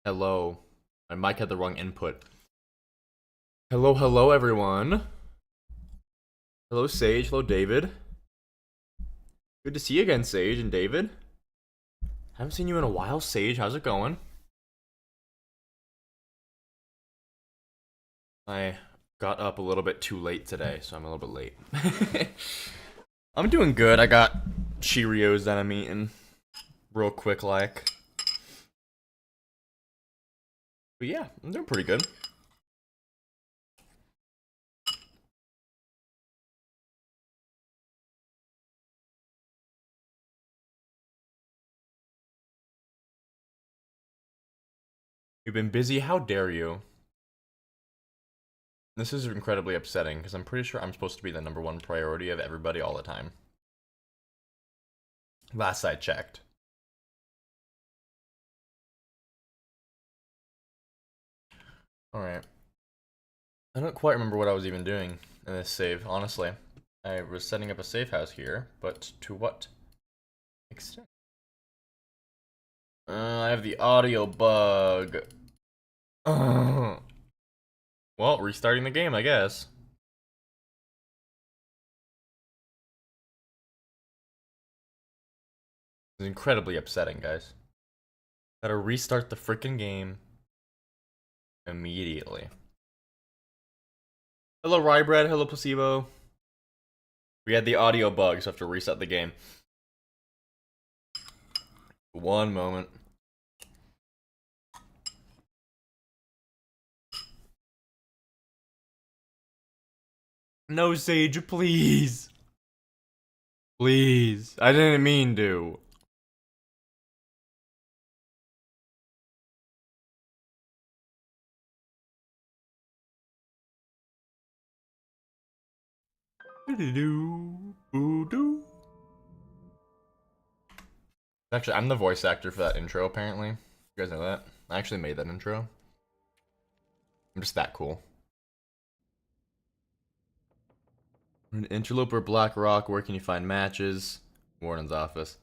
Hello. My mic had the wrong input. Hello, hello, everyone. Hello, Sage. Hello, David. Good to see you again, Sage and David. Haven't seen you in a while, Sage. How's it going? I got up a little bit too late today, so I'm a little bit late. I'm doing good. I got Cheerios that I'm eating real quick, like. But yeah, I'm doing pretty good. You've been busy? How dare you? This is incredibly upsetting, because I'm pretty sure I'm supposed to be the #1 priority of everybody all the time. Last I checked. Alright. I don't quite remember what I was even doing in this save, honestly. I was setting up a safe house here, but to what extent? I have the audio bug. Well, restarting the game, I guess. It's incredibly upsetting, guys. Gotta restart the freaking game immediately. Hello, Rybread. Hello, Placebo. We had the audio bug, so I have to reset the game. One moment. No, Sage, please. Please. I didn't mean to. Actually, I'm the voice actor for that intro, apparently. You guys know that? I actually made that intro. I'm just that cool. An interloper, Black Rock, where can you find matches? Warden's office.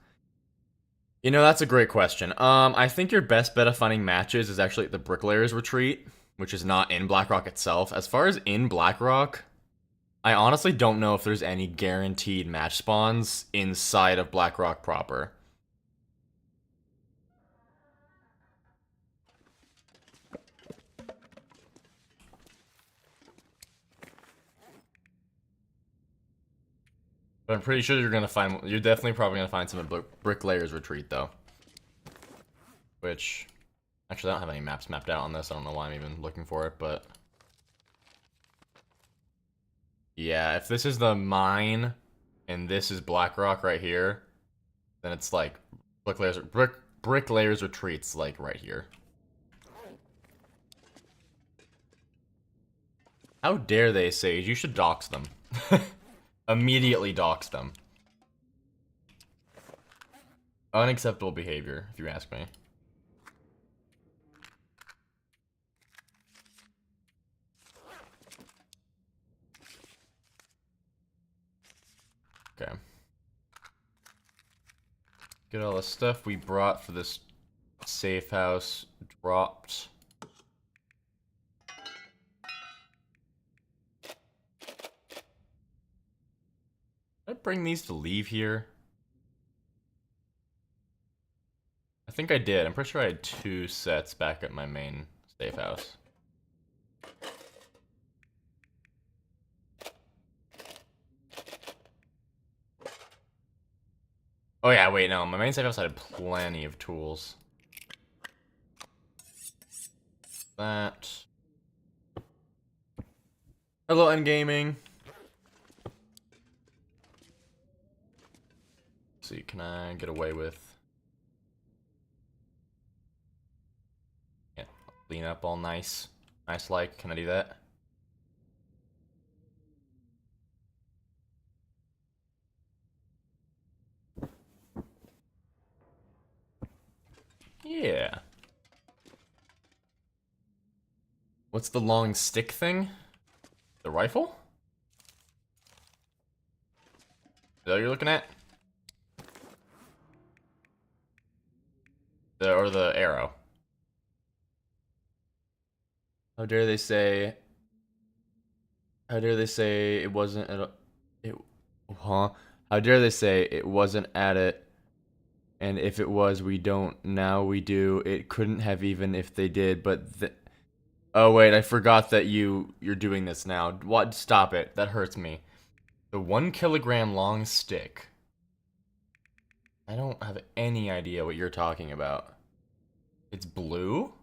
You know, that's a great question. I think your best bet of finding matches is actually at the Bricklayer's Retreat, which is not in Blackrock itself. As far as in Blackrock, I honestly don't know if there's any guaranteed match spawns inside of Blackrock proper. But I'm pretty sure you're definitely probably gonna find some at Bricklayer's Retreat, though. Which, actually, I don't have any maps mapped out on this. I don't know why I'm even looking for it, but yeah, if this is the mine and this is Blackrock right here, then it's like Bricklayer's Retreat's like right here. How dare they, Sage? You should dox them. Immediately dox them. Unacceptable behavior, if you ask me. Okay. Get all the stuff we brought for this safe house dropped. Did I bring these to leave here? I think I did. I'm pretty sure I had 2 sets back at my main safe house. Oh yeah, wait, no. My main safe house had plenty of tools. That. Hello, Endgaming. Let's see, can I get away with... Yeah, clean up all nice. Nice like, can I do that? Yeah. What's the long stick thing? The rifle? Is that what you're looking at? Or the arrow? How dare they say? How dare they say it wasn't at? It, huh? How dare they say it wasn't at it? And if it was, we don't. Now we do. It couldn't have even if they did. But oh wait, I forgot that you're doing this now. What? Stop it. That hurts me. The 1 kilogram long stick. I don't have any idea what you're talking about. It's blue?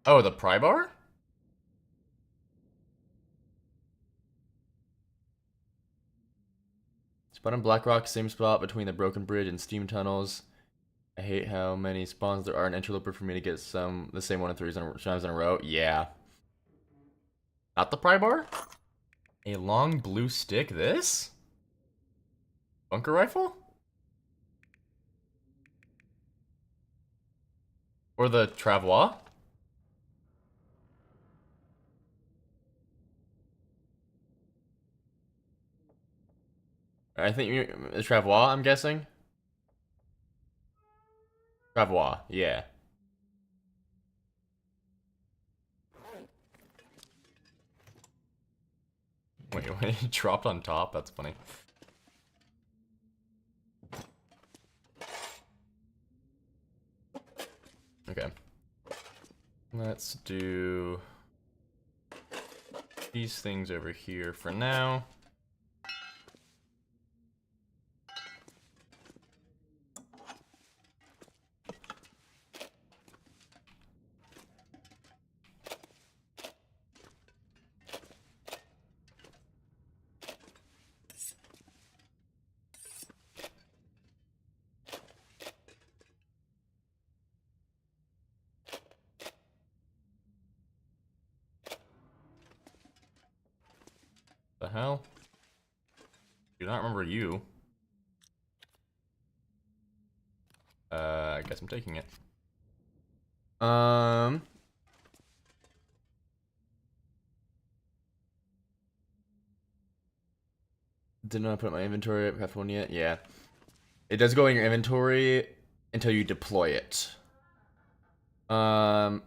Oh, the pry bar? Spawn in Blackrock, same spot between the broken bridge and steam tunnels. I hate how many spawns there are in Interloper for me to get the same one in times in a row. Yeah. Not the pry bar? A long blue stick, this? Bunker rifle? Or the travois? I think the travois, I'm guessing. Travois, yeah. Wait, he dropped on top? That's funny. Okay. Let's do these things over here for now. The hell? Do not remember you. I guess I'm taking it. Didn't know I put it in my inventory. I have one yet. Yeah. It does go in your inventory until you deploy it. Welcome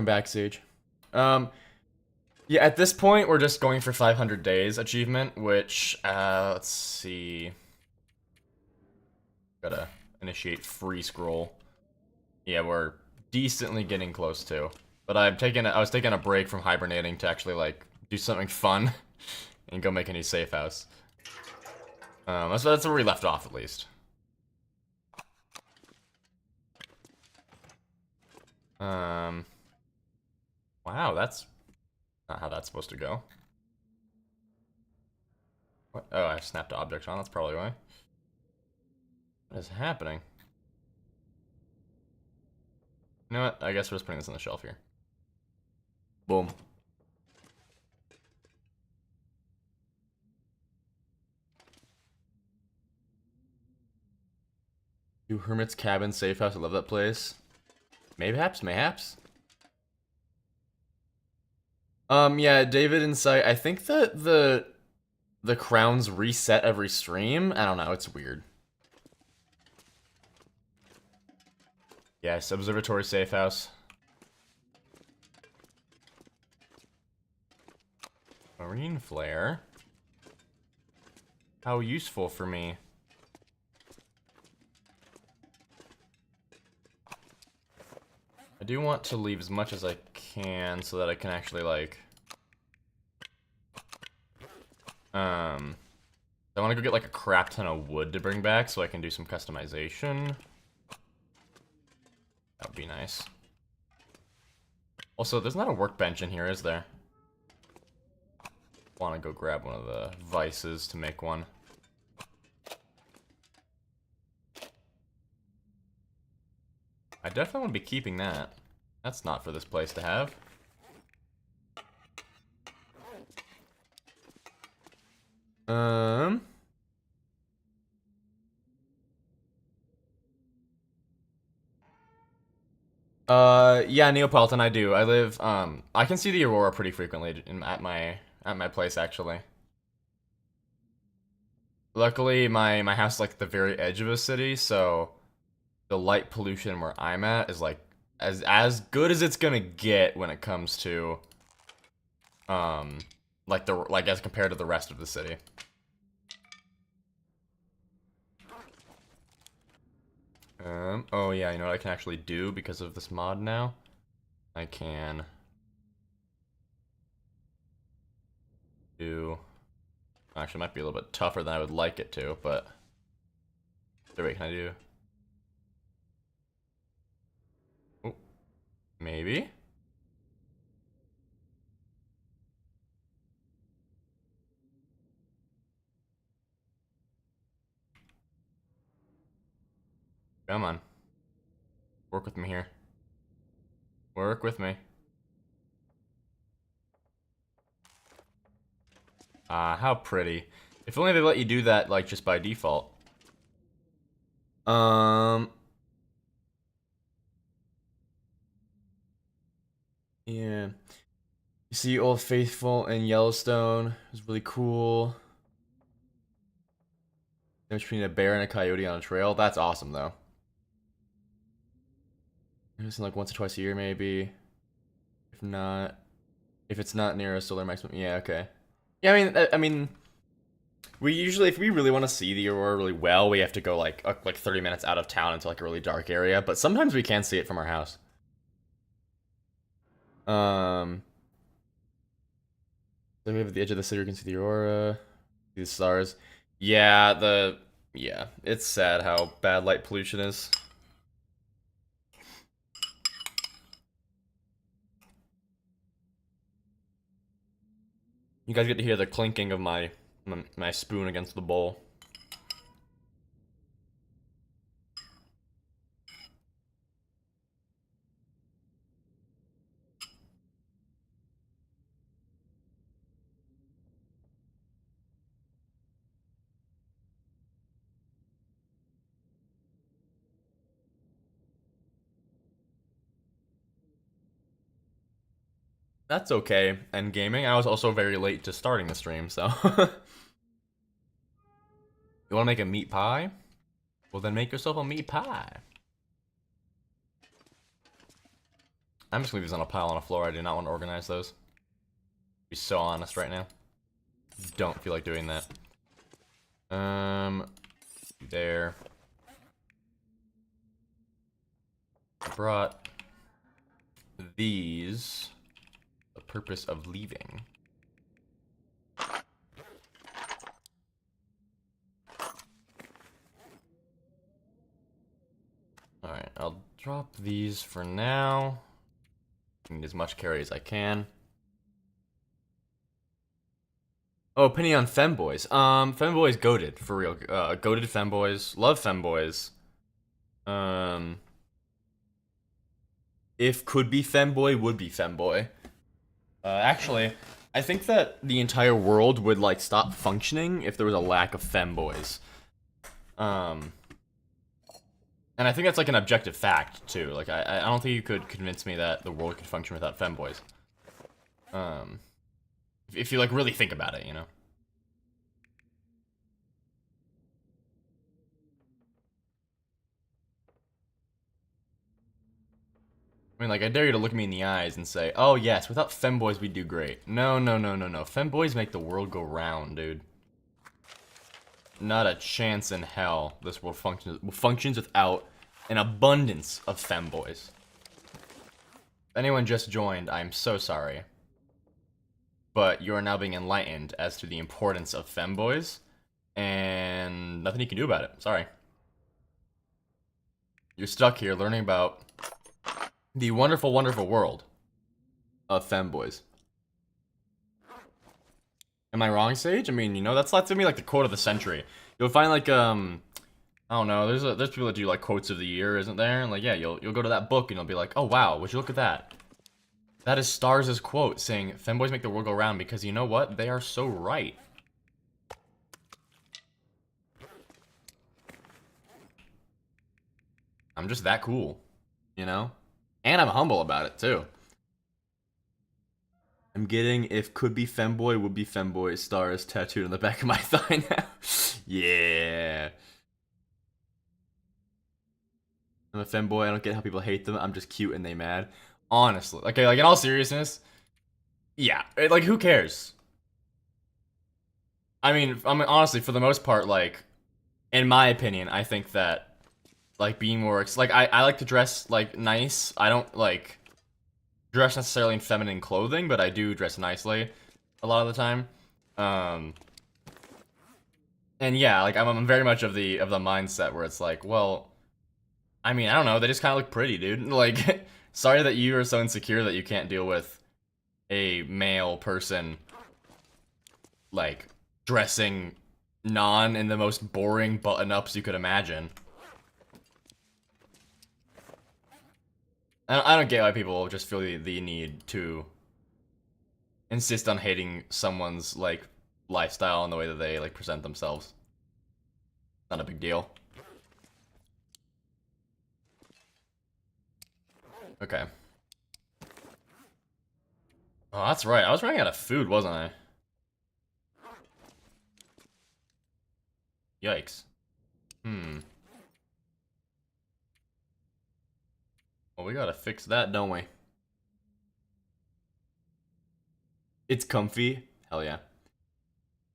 back, Sage. Yeah, at this point, we're just going for 500 days achievement, which, let's see. Gotta initiate free scroll. Yeah, we're decently getting close to. But I was taking a break from hibernating to actually, like, do something fun and go make a new safe house. That's where we left off, at least. Wow, that's not how that's supposed to go. What? Oh, I snapped object on, that's probably why. What is happening? You know what? I guess we're just putting this on the shelf here. Boom. Do Hermit's Cabin safe house. I love that place. Mayhaps, mayhaps. Yeah, David Insight. I think that the crowns reset every stream. I don't know. It's weird. Yes, observatory safe house. Marine flare. How useful for me. I do want to leave as much as I can so that I can actually, like... I want to go get, like, a crap ton of wood to bring back so I can do some customization. That would be nice. Also, there's not a workbench in here, is there? Want to go grab one of the vices to make one. I definitely want to be keeping that. That's not for this place to have. Yeah, Neapolitan, I do. I live, I can see the aurora pretty frequently at my place, actually. Luckily, my house is, like, the very edge of a city, so the light pollution where I'm at is like as good as it's gonna get when it comes to like as compared to the rest of the city. Oh yeah, you know what I can actually do because of this mod now? I can do, actually it might be a little bit tougher than I would like it to, but wait, can I do? Oh, maybe? Come on. Work with me here. Work with me. Ah, how pretty. If only they let you do that, like, just by default. Yeah. You see Old Faithful in Yellowstone. It was really cool. There's between a bear and a coyote on a trail. That's awesome, though. It's like once or twice a year, maybe. If not, if it's not near a solar maximum, yeah, okay. Yeah, I mean, we usually, if we really want to see the aurora really well, we have to go like 30 minutes out of town into like a really dark area. But sometimes we can see it from our house. So we have at the edge of the city, you can see the aurora, see the stars. Yeah, it's sad how bad light pollution is. You guys get to hear the clinking of my spoon against the bowl. That's okay. And gaming, I was also very late to starting the stream, so. You want to make a meat pie? Well, then make yourself a meat pie. I'm just gonna leave these on a pile on the floor. I do not want to organize those. Be so honest right now. Don't feel like doing that. There. Brought these. The purpose of leaving. Alright, I'll drop these for now. Need as much carry as I can. Oh, opinion on femboys. Femboys goated, for real. Goated femboys. Love femboys. If could be femboy, would be femboy. Actually, I think that the entire world would, like, stop functioning if there was a lack of femboys. And I think that's, like, an objective fact, too. Like, I don't think you could convince me that the world could function without femboys. If you, like, really think about it, you know? I mean, like, I dare you to look me in the eyes and say, oh, yes, without femboys, we'd do great. No, no, no, no, no. Femboys make the world go round, dude. Not a chance in hell this world functions without an abundance of femboys. If anyone just joined, I'm so sorry. But you are now being enlightened as to the importance of femboys, and nothing you can do about it. Sorry. You're stuck here learning about the wonderful, wonderful world of femboys. Am I wrong, Sage? I mean, you know, that's to me like the quote of the century. You'll find like I don't know. There's people that do like quotes of the year, isn't there? And like, yeah, you'll go to that book and you'll be like, oh wow, would you look at that? That is Stars' quote saying, "Femboys make the world go round," because you know what? They are so right. I'm just that cool, you know? And I'm humble about it too. I'm getting if could be femboy, would be femboy stars tattooed on the back of my thigh now. Yeah. I'm a femboy. I don't get how people hate them. I'm just cute and they mad. Honestly, okay, like in all seriousness, yeah, like who cares? I mean, honestly, for the most part, like in my opinion, I think that like being more like I like to dress like nice. I don't like dress necessarily in feminine clothing, but I do dress nicely a lot of the time. Um, and yeah, like I'm very much of the mindset where it's like, well, I mean, I don't know, they just kind of look pretty, dude. Like, sorry that you are so insecure that you can't deal with a male person like dressing non in the most boring button-ups you could imagine. I don't get why people just feel the need to insist on hating someone's like lifestyle and the way that they like present themselves. Not a big deal. Okay. Oh, that's right. I was running out of food, wasn't I? Yikes. Well, we gotta fix that, don't we? It's comfy. Hell yeah.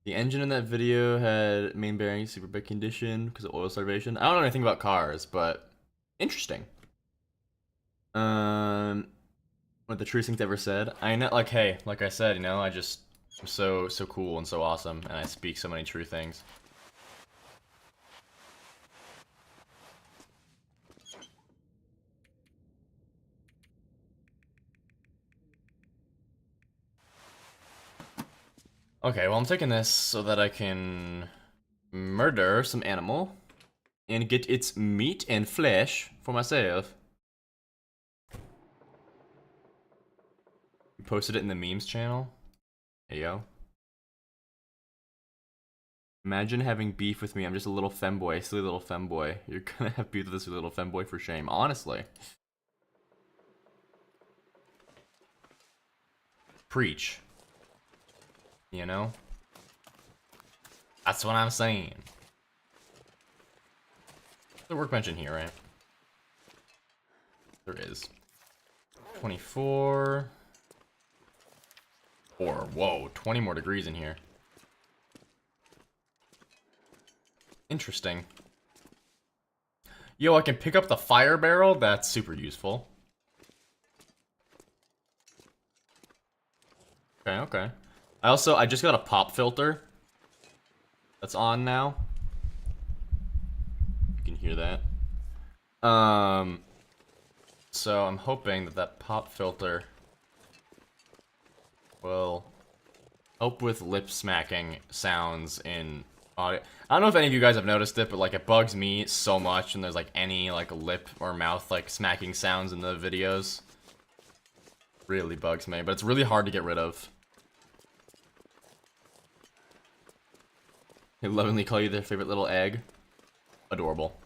The engine in that video had main bearing super bad condition because of oil starvation. I don't know anything about cars, but interesting. What the truest thing ever said. I know, like, hey, like I said, you know, I'm so cool and so awesome, and I speak so many true things. Okay, well, I'm taking this so that I can murder some animal and get its meat and flesh for myself. You posted it in the memes channel. Hey, yo. Imagine having beef with me. I'm just a little femboy, silly little femboy. You're gonna have beef with this little femboy for shame, honestly. Preach. You know? That's what I'm saying. There's a workbench in here, right? There is. 24. Or, whoa, 20 more degrees in here. Interesting. Yo, I can pick up the fire barrel? That's super useful. Okay, okay. I just got a pop filter. That's on now. You can hear that. So I'm hoping that that pop filter will help with lip smacking sounds in audio. I don't know if any of you guys have noticed it, but like it bugs me so much when there's like any like lip or mouth like smacking sounds in the videos. Really bugs me, but it's really hard to get rid of. They lovingly call you their favorite little egg. Adorable.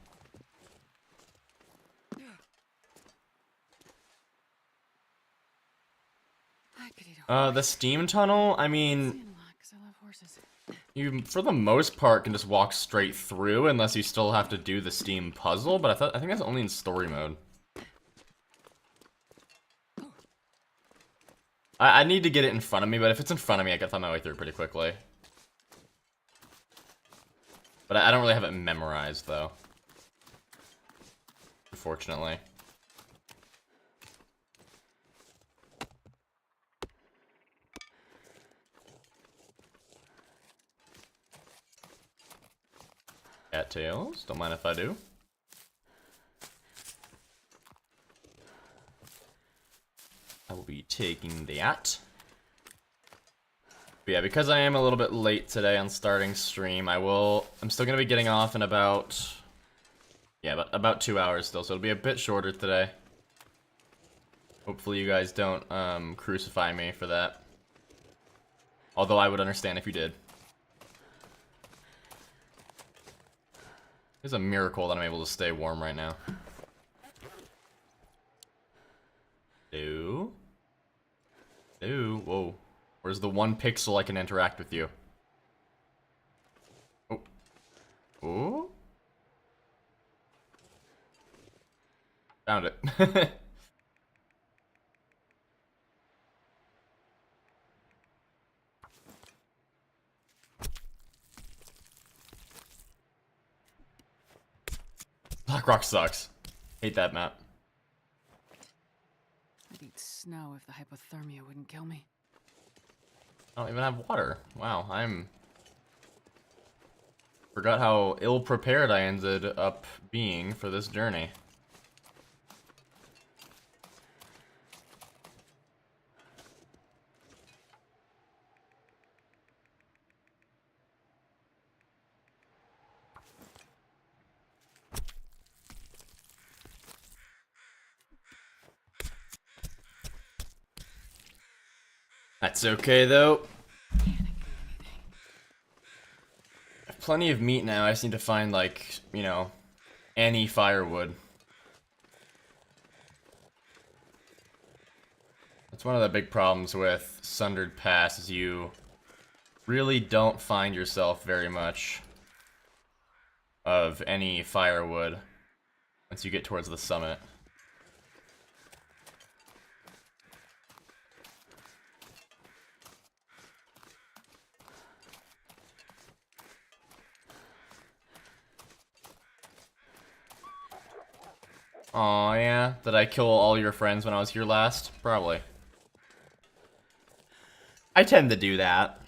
The steam tunnel, I mean, you, for the most part, can just walk straight through unless you still have to do the steam puzzle, but I think that's only in story mode. I need to get it in front of me, but if it's in front of me, I can find my way through pretty quickly. But I don't really have it memorized, though. Unfortunately. Cattails, don't mind if I do. I will be taking that. But yeah, because I am a little bit late today on starting stream, I'm still gonna be getting off in about, yeah, about 2 hours still, so it'll be a bit shorter today. Hopefully you guys don't, crucify me for that. Although I would understand if you did. It's a miracle that I'm able to stay warm right now. Ew. Ew, whoa. Where's the 1 pixel I can interact with you? Oh. Oh? Found it. Black Rock sucks. Hate that map. I'd eat snow if the hypothermia wouldn't kill me. I don't even have water. Wow, forgot how ill-prepared I ended up being for this journey. That's okay, though. I have plenty of meat now. I just need to find, like, you know, any firewood. That's one of the big problems with Sundered Pass, is you really don't find yourself very much of any firewood once you get towards the summit. Aw, yeah. Did I kill all your friends when I was here last? Probably. I tend to do that.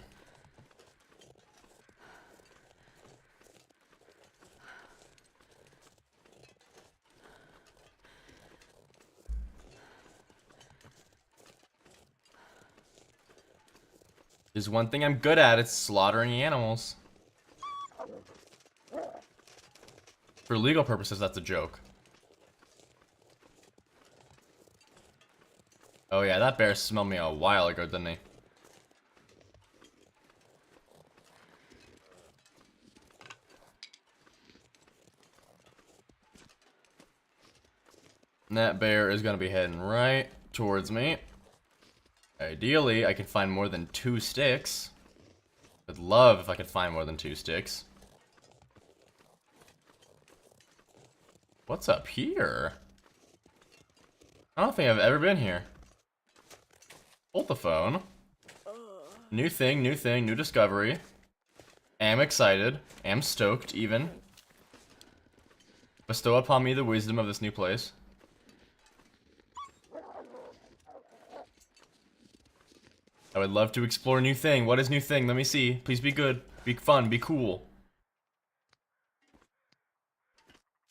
There's one thing I'm good at, it's slaughtering animals. For legal purposes, that's a joke. Oh yeah, that bear smelled me a while ago, didn't he? And that bear is gonna be heading right towards me. Ideally, I can find more than 2 sticks. I'd love if I could find more than 2 sticks. What's up here? I don't think I've ever been here. Hold the phone. New thing, new discovery. Am excited. Am stoked, even. Bestow upon me the wisdom of this new place. I would love to explore new thing. What is new thing? Let me see. Please be good. Be fun. Be cool.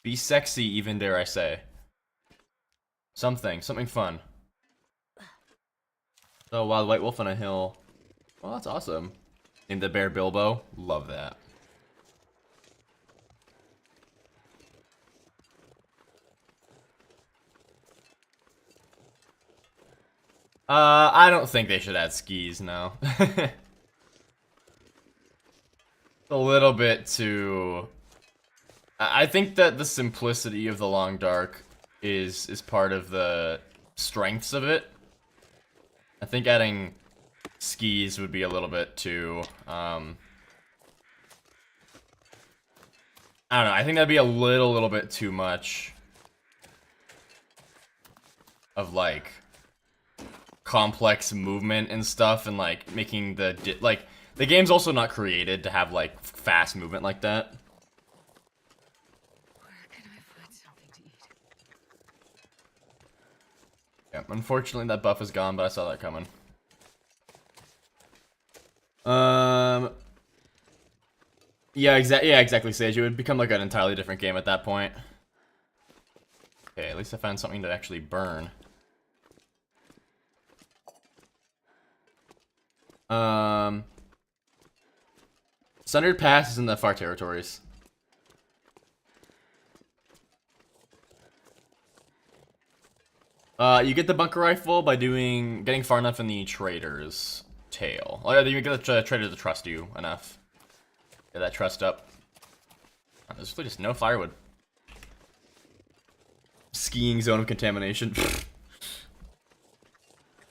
Be sexy, even dare I say. Something fun. Oh, wild white wolf on a hill. Well, that's awesome. Named the bear Bilbo. Love that. I don't think they should add skis, no. A little bit too... I think that the simplicity of the Long Dark is part of the strengths of it. I think adding skis would be a little bit too, I don't know, I think that'd be a little bit too much of, like, complex movement and stuff, and, like, making the game's also not created to have, like, fast movement like that. Where can I find something to eat? Yeah, unfortunately that buff is gone, but I saw that coming. Yeah, exactly, Sage. It would become like an entirely different game at that point. Okay, at least I found something to actually burn. Sundered Pass is in the far territories. You get the bunker rifle by getting far enough in the trader's tail. Oh, yeah, you get the trader to trust you enough. Get that trust up. Oh, there's really just no firewood. Skiing zone of contamination.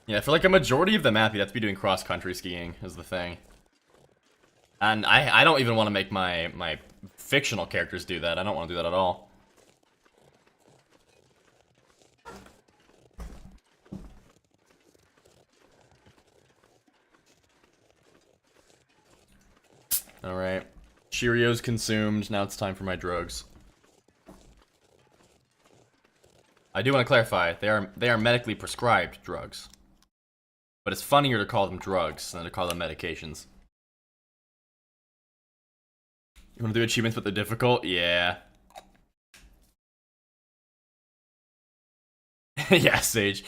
Yeah, for like a majority of the map, you have to be doing cross-country skiing is the thing. And I don't even want to make my fictional characters do that. I don't want to do that at all. Alright. Cheerios consumed. Now it's time for my drugs. I do want to clarify, they are medically prescribed drugs. But it's funnier to call them drugs than to call them medications. You want to do achievements but they're difficult? Yeah. Yeah, Sage.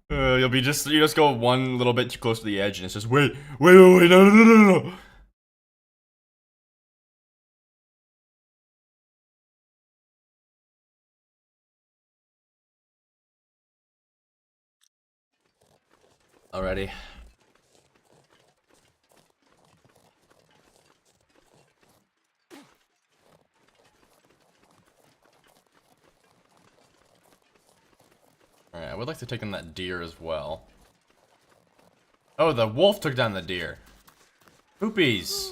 You just go one little bit too close to the edge and it's just, wait, no. Alrighty. Alright, I would like to take on that deer as well. Oh, the wolf took down the deer. Poopies!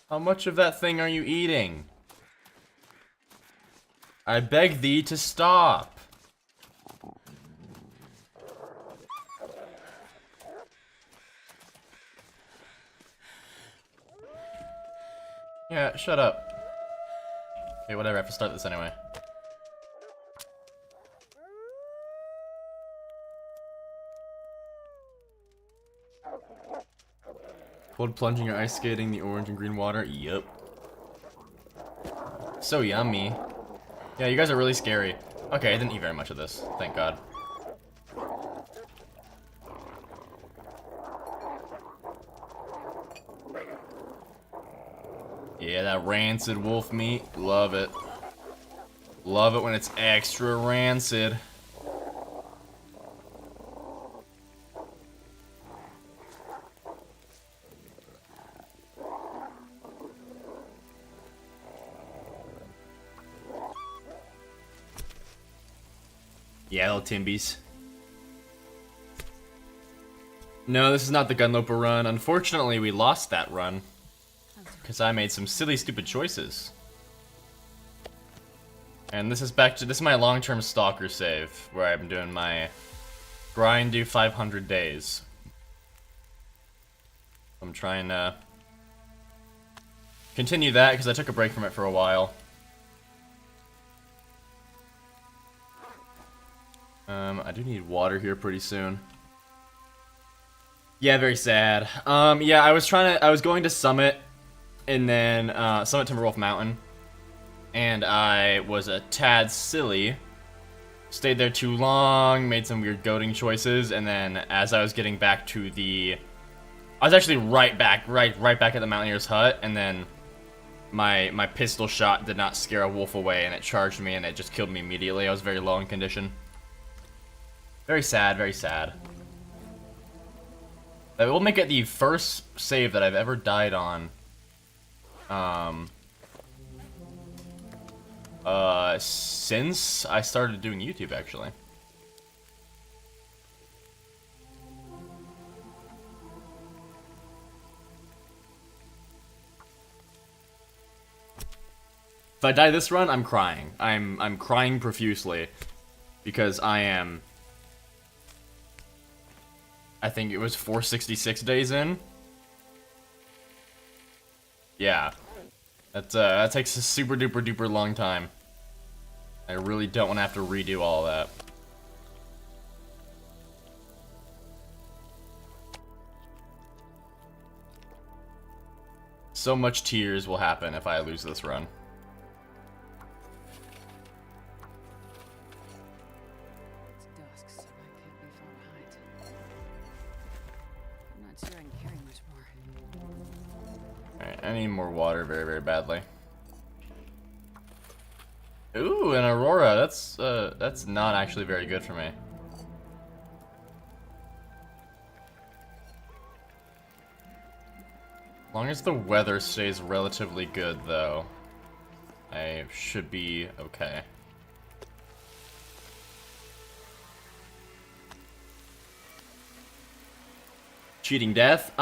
How much of that thing are you eating? I beg thee to stop. Yeah, shut up. Okay, whatever, I have to start this anyway. Cold plunging or ice skating, the orange and green water? Yup. So yummy. Yeah, you guys are really scary. Okay, I didn't eat very much of this. Thank God. Yeah, that rancid wolf meat. Love it. Love it when it's extra rancid. Yeah, little Timbies. No, this is not the Gunloper run. Unfortunately, we lost that run. Because I made some silly, stupid choices. And this is this is my long-term stalker save, where I'm doing my grind do 500 days. I'm trying to continue that, because I took a break from it for a while. I do need water here pretty soon. Yeah, very sad. Yeah, I was going to Summit, and then, Summit Timberwolf Mountain, and I was a tad silly. Stayed there too long, made some weird goading choices, and then as I was getting back to I was actually right back at the Mountaineer's hut, and then my pistol shot did not scare a wolf away, and it charged me, and it just killed me immediately. I was very low in condition. Very sad, very sad. That will make it the first save that I've ever died on. Since I started doing YouTube, actually. If I die this run, I'm crying. I'm crying profusely because I think it was 466 days in. Yeah. That takes a super duper duper long time. I really don't want to have to redo all that. So much tears will happen if I lose this run. It's dusk, so I can't be far behind. I'm not sure I can carry much more. Alright, I need more water very, very badly. Ooh, an Aurora. That's not actually very good for me. As long as the weather stays relatively good, though, I should be okay. Cheating death?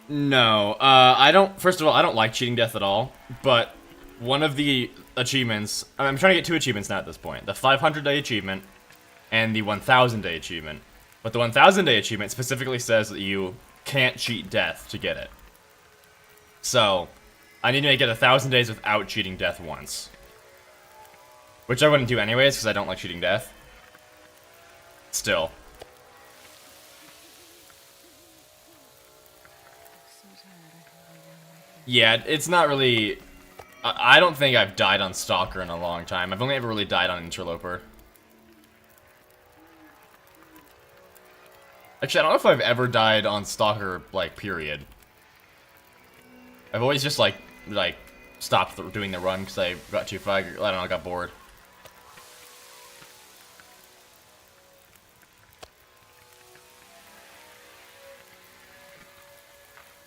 No. I don't, first of all, I don't like cheating death at all, but one of the achievements, I'm trying to get 2 achievements now at this point. The 500-day achievement and the 1,000-day achievement. But the 1,000-day achievement specifically says that you can't cheat death to get it. So, I need to make it 1,000 days without cheating death once. Which I wouldn't do anyways, because I don't like cheating death. Still. So tired. I can lay down right Yeah, here. it's not really... I don't think I've died on Stalker in a long time. I've only ever really died on Interloper. Actually, I don't know if I've ever died on Stalker, like, period. I've always just, like stopped doing the run because I got too far. I don't know, I got bored.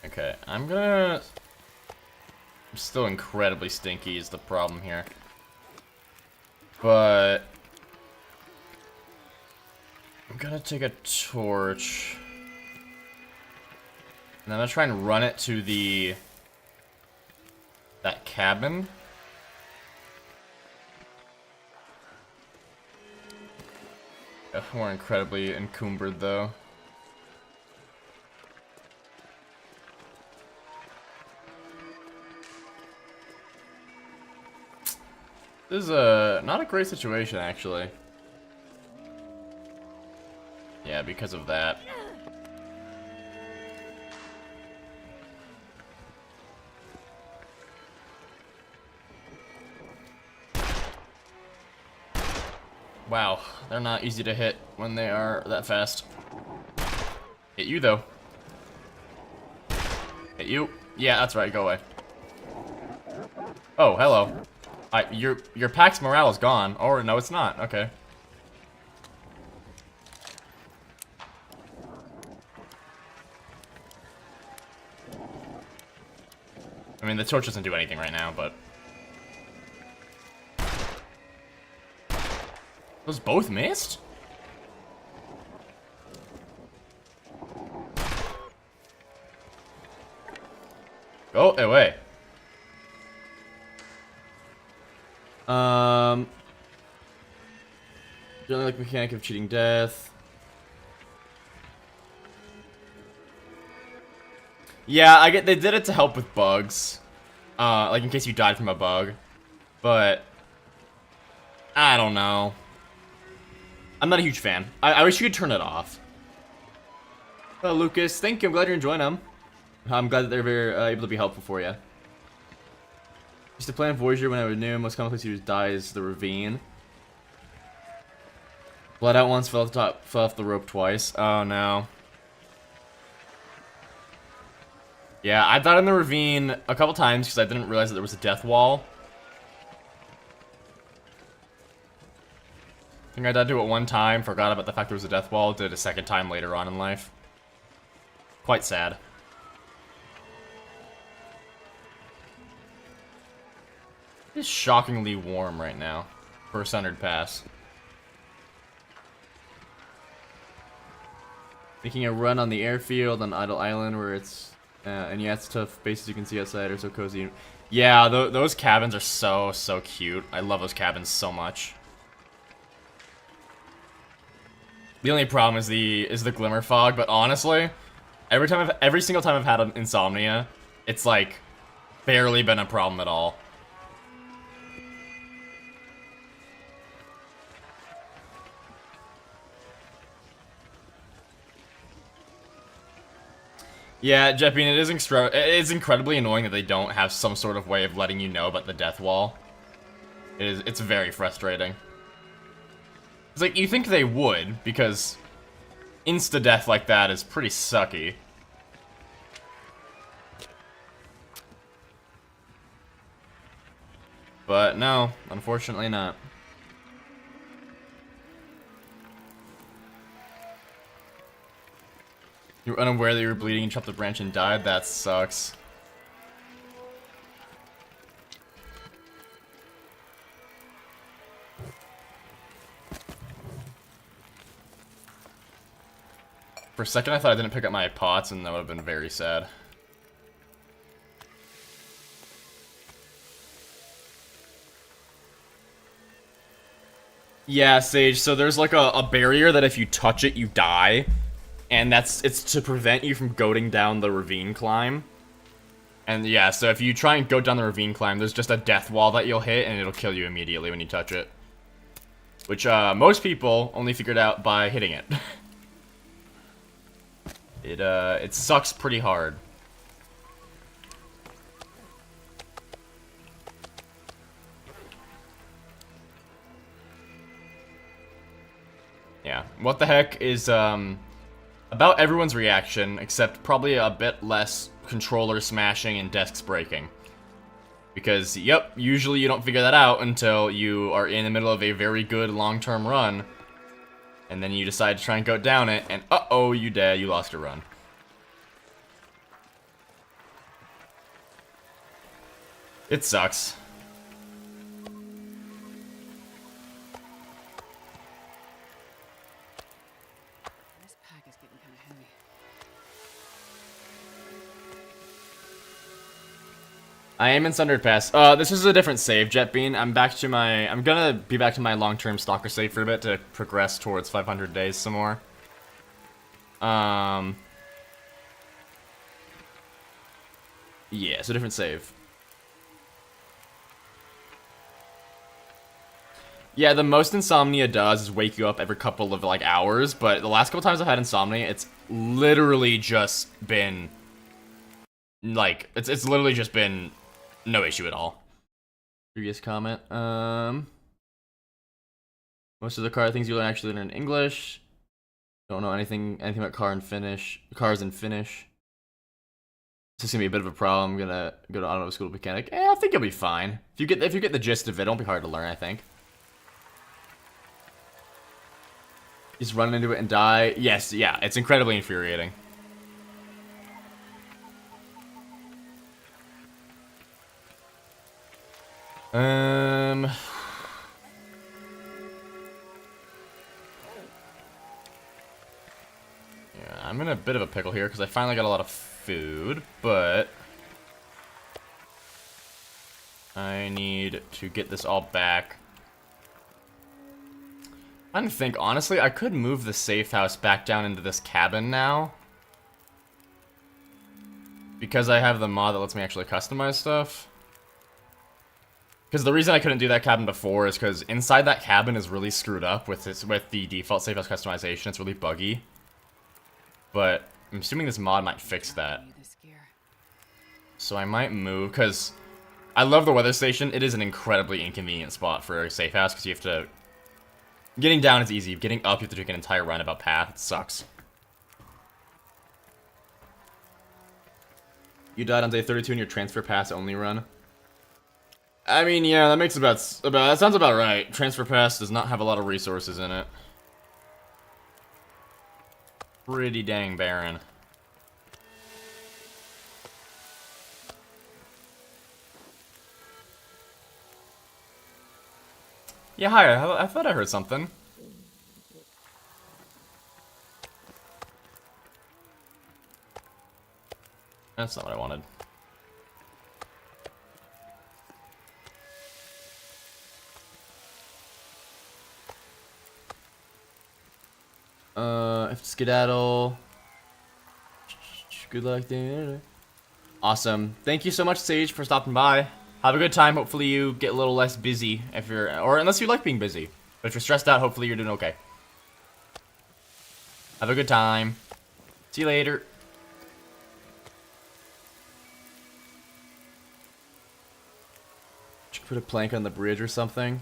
Okay, I'm still incredibly stinky is the problem here. But... I'm gonna take a torch. And I'm gonna try and run it to that cabin. We're incredibly encumbered though. This is not a great situation actually. Yeah, because of that. Wow, they're not easy to hit when they are that fast. Hit you, though. Hit you. Yeah, that's right, go away. Oh, hello. Your pack's morale is gone. Or, no, it's not. Okay. I mean, the torch doesn't do anything right now, but... Those both missed? Go away. Generally like mechanic of cheating death. Yeah, I get they did it to help with bugs. Like in case you died from a bug. But I don't know. I'm not a huge fan. I wish you could turn it off. Oh, Lucas, thank you. I'm glad you're enjoying them. I'm glad that they're very able to be helpful for you. Used to play on Voyager when I was new. Most common place to die is the ravine. Bled out once, fell off the rope twice. Oh no. Yeah, I died in the ravine a couple times because I didn't realize that there was a death wall. I think I died to it one time, forgot about the fact there was a death wall, did it a second time later on in life. Quite sad. It's shockingly warm right now for a centered pass. Making a run on the airfield on Idle Island where it's... and yeah, it's tough. Bases you can see outside are so cozy. Yeah, those cabins are so cute. I love those cabins so much. The only problem is the glimmer fog, but honestly, every single time I've had an insomnia, it's like barely been a problem at all. Yeah, Jeppy, it's incredibly annoying that they don't have some sort of way of letting you know about the death wall. It's very frustrating. It's like, you think they would, because insta-death like that is pretty sucky. But no, unfortunately not. You were unaware that you were bleeding and chopped the branch and died? That sucks. For a second I thought I didn't pick up my pots and that would have been very sad. Yeah, Sage, so there's like a barrier that if you touch it, you die. And it's to prevent you from goating down the ravine climb. And yeah, so if you try and go down the ravine climb, there's just a death wall that you'll hit, and it'll kill you immediately when you touch it. Which, most people only figured out by hitting it. It sucks pretty hard. Yeah, what the heck is, about everyone's reaction, except probably a bit less controller smashing and desks breaking. Because, yep, usually you don't figure that out until you are in the middle of a very good long-term run, and then you decide to try and go down it, and uh-oh, you dead, you lost your run. It sucks. This pack is getting kind of heavy. I am in Sundered Pass. This is a different save, Jetbean. I'm gonna be back to my long-term Stalker save for a bit to progress towards 500 days some more. Yeah, it's a different save. Yeah, the most insomnia does is wake you up every couple of, like, hours, but the last couple times I've had insomnia, it's literally just been, like, it's literally just been no issue at all. Previous comment, most of the things you learn actually learn in English. Don't know anything about cars in Finnish. This is gonna be a bit of a problem. I'm gonna go to auto school mechanic. I think you'll be fine. If you get the gist of it, it'll be hard to learn, I think. Just run into it and die. Yes, yeah, it's incredibly infuriating. Yeah, I'm in a bit of a pickle here because I finally got a lot of food, but I need to get this all back. I don't think, honestly, I could move the safe house back down into this cabin now. Because I have the mod that lets me actually customize stuff. Because the reason I couldn't do that cabin before is because inside that cabin is really screwed up with the default safe house customization. It's really buggy. But I'm assuming this mod might fix that. So I might move, because I love the weather station. It is an incredibly inconvenient spot for a safe house, because you have to... Getting down is easy. Getting up, you have to take an entire roundabout path. It sucks. You died on day 32 in your transfer pass only run. I mean, yeah, that makes that sounds about right. Transfer pass does not have a lot of resources in it. Pretty dang barren. Yeah, hi, I thought I heard something. That's not what I wanted. If skedaddle. Good luck there. Awesome. Thank you so much, Sage, for stopping by. Have a good time. Hopefully you get a little less busy if you're, or unless you like being busy. But if you're stressed out, hopefully you're doing okay. Have a good time. See you later. Should put a plank on the bridge or something.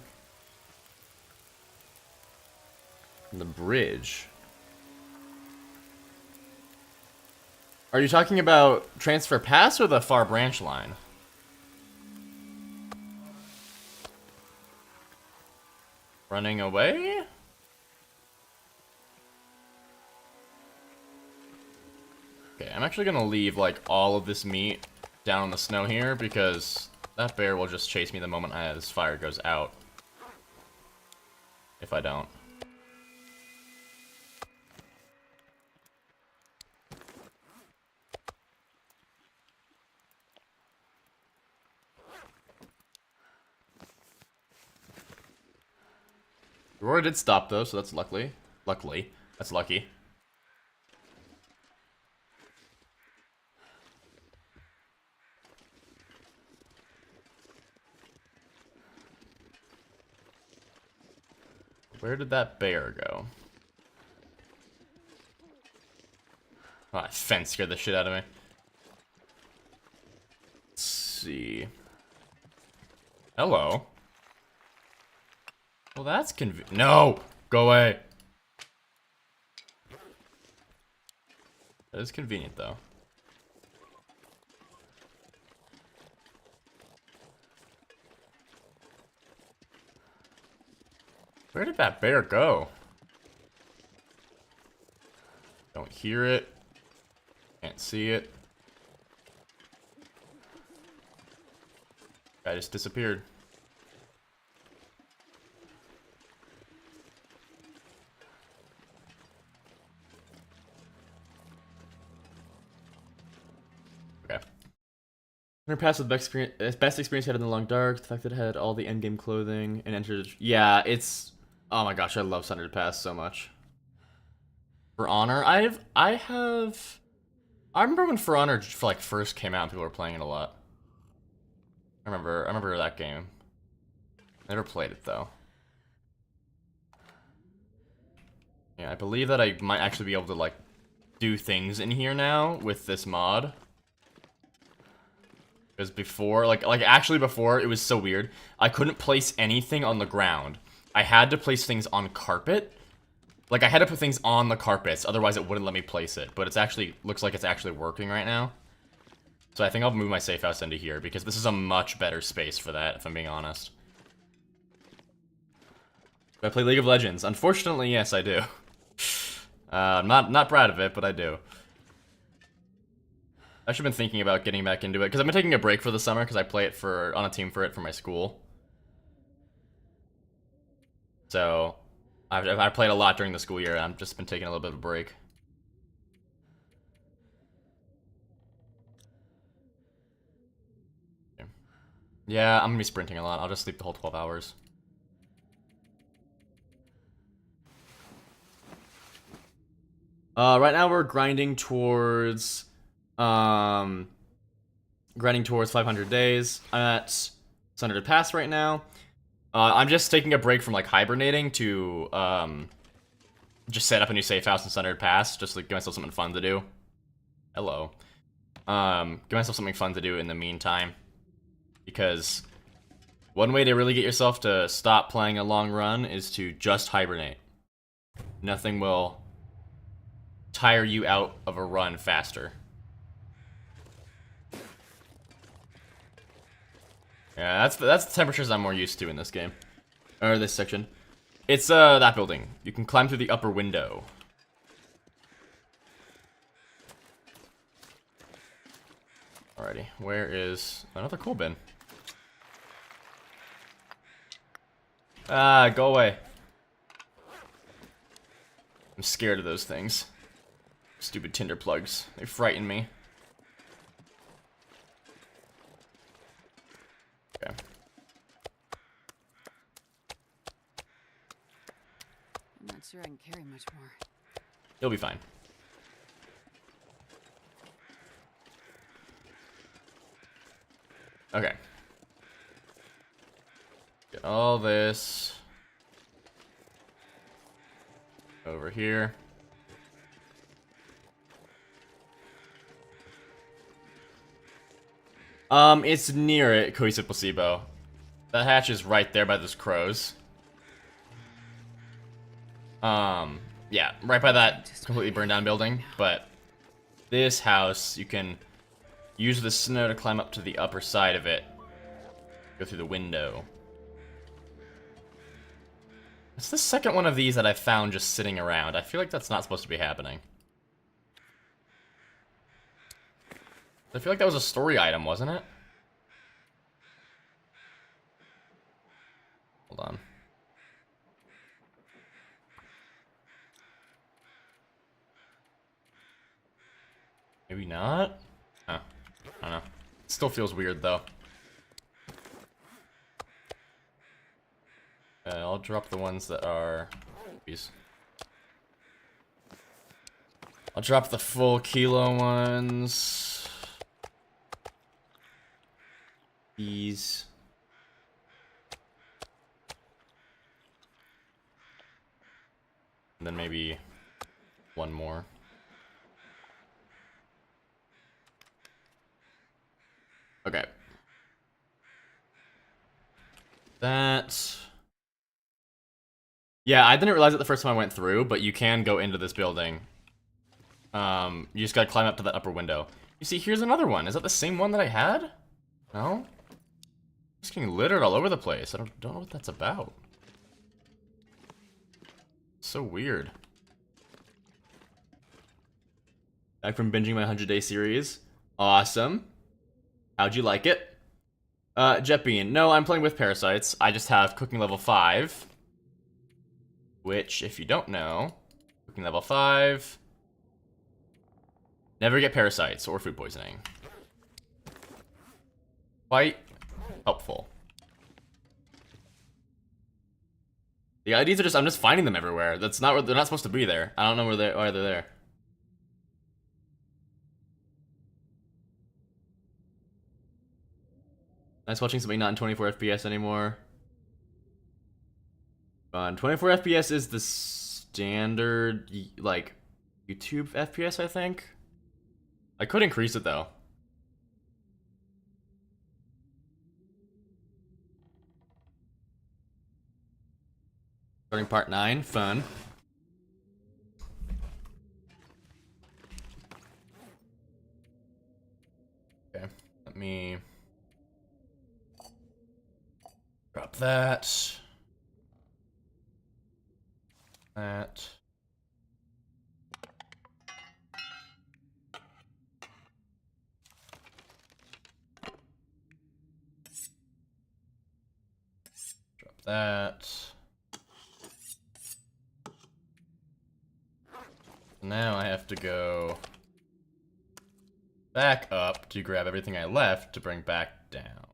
On the bridge. Are you talking about transfer pass or the far branch line? Running away? Okay, I'm actually gonna leave, like, all of this meat down in the snow here, because that bear will just chase me the moment this fire goes out. If I don't. Aurora did stop, though, so that's luckily. Luckily. That's lucky. Where did that bear go? Oh, that fence scared the shit out of me. Let's see. Hello. Well, that's convenient. No! Go away. That is convenient, though. Where did that bear go? Don't hear it. Can't see it. Guy just disappeared. Okay. Underpass with best experience had in the long dark. The fact that it had all the endgame clothing and entered. Yeah, it's. Oh my gosh, I love Sundered Pass so much. For Honor, I remember when For Honor like first came out, people were playing it a lot. I remember that game. Never played it though. Yeah, I believe that I might actually be able to like do things in here now with this mod. Because before, like actually before, it was so weird. I couldn't place anything on the ground. I had to place things on carpet. Like, I had to put things on the carpets, otherwise it wouldn't let me place it. But it's actually, looks like it's actually working right now. So I think I'll move my safe house into here, because this is a much better space for that, if I'm being honest. Do I play League of Legends? Unfortunately, yes, I do. I'm not proud of it, but I do. I've actually been thinking about getting back into it, because I've been taking a break for the summer, because I play it on a team for it for my school. So, I played a lot during the school year, and I've just been taking a little bit of a break. Okay. Yeah, I'm gonna be sprinting a lot. I'll just sleep the whole 12 hours. Right now we're grinding towards 500 days. I'm at Sundered Pass right now. I'm just taking a break from like hibernating to just set up a new safe house in Sundered Pass, just like give myself something fun to do. Hello. Give myself something fun to do in the meantime, because one way to really get yourself to stop playing a long run is to just hibernate. Nothing will tire you out of a run faster. Yeah, that's the temperatures I'm more used to in this game. Or this section. It's that building. You can climb through the upper window. Alrighty, where is another coal bin? Ah, go away. I'm scared of those things. Stupid tinder plugs. They frighten me. Okay. I'm not sure I can carry much more. You'll be fine. Okay. Get all this over here. It's near it, Cohesive Placebo. That hatch is right there by those crows. Yeah, right by that completely burned down building, but this house, you can use the snow to climb up to the upper side of it. Go through the window. It's the second one of these that I found just sitting around. I feel like that's not supposed to be happening. I feel like that was a story item, wasn't it? Hold on. Maybe not? Huh. I don't know. It still feels weird, though. I'll drop the ones that are... These. I'll drop the full kilo ones. These. And then maybe one more. Okay. That... Yeah, I didn't realize it the first time I went through, but you can go into this building. You just gotta climb up to that upper window. You see, here's another one. Is that the same one that I had? No? It's getting littered all over the place. I don't know what that's about. So weird. Back from binging my 100-day series. Awesome. How'd you like it? Jetbean. No, I'm playing with parasites. I just have cooking level 5. Which, if you don't know, cooking level 5... Never get parasites or food poisoning. Quite helpful. The IDs are just, I'm just finding them everywhere. That's not where, they're not supposed to be there. I don't know why they're there. Nice watching something not in 24 FPS anymore. Fun. 24 FPS is the standard, like, YouTube FPS, I think. I could increase it, though. Starting part 9, fun. Okay, let me drop that. That. Drop that. Now I have to go back up to grab everything I left to bring back down.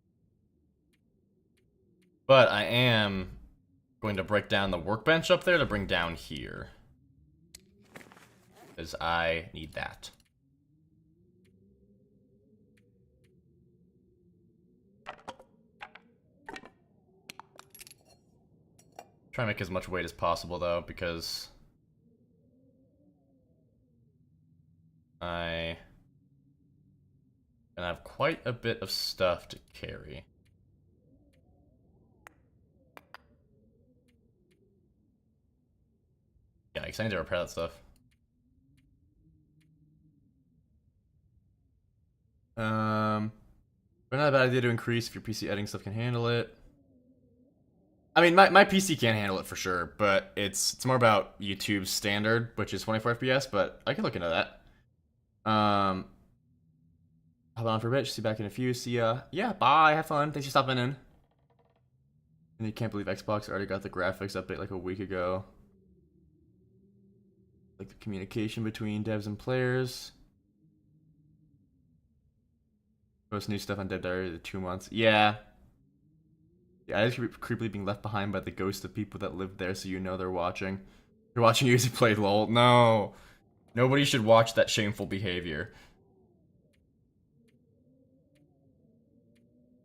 But I am going to break down the workbench up there to bring down here. Because I need that. Try and make as much weight as possible, though, because I can have quite a bit of stuff to carry. Yikes, I need to repair that stuff. But not a bad idea to increase if your PC editing stuff can handle it. I mean, my PC can't handle it for sure, but it's more about YouTube's standard, which is 24 FPS, but I can look into that. Hop on for a bit, see you back in a few, see ya. Yeah, bye, have fun, thanks for stopping in. And you can't believe Xbox already got the graphics update like a week ago. Like the communication between devs and players. Post new stuff on Dev Diary every 2 months. Yeah. Yeah, I just creepily being left behind by the ghost of people that lived there, so you know they're watching. They're watching you as you play LOL. No. Nobody should watch that shameful behavior.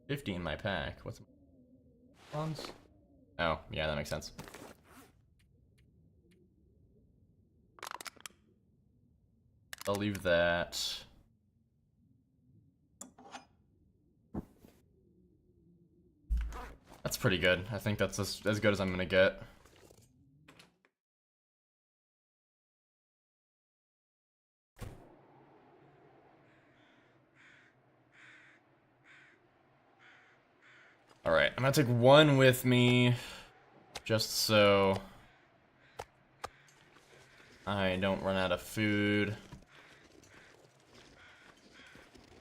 50 in my pack. What's ones? Oh, yeah, that makes sense. I'll leave that. That's pretty good. I think that's as good as I'm gonna get. Alright, I'm gonna take one with me, just so I don't run out of food.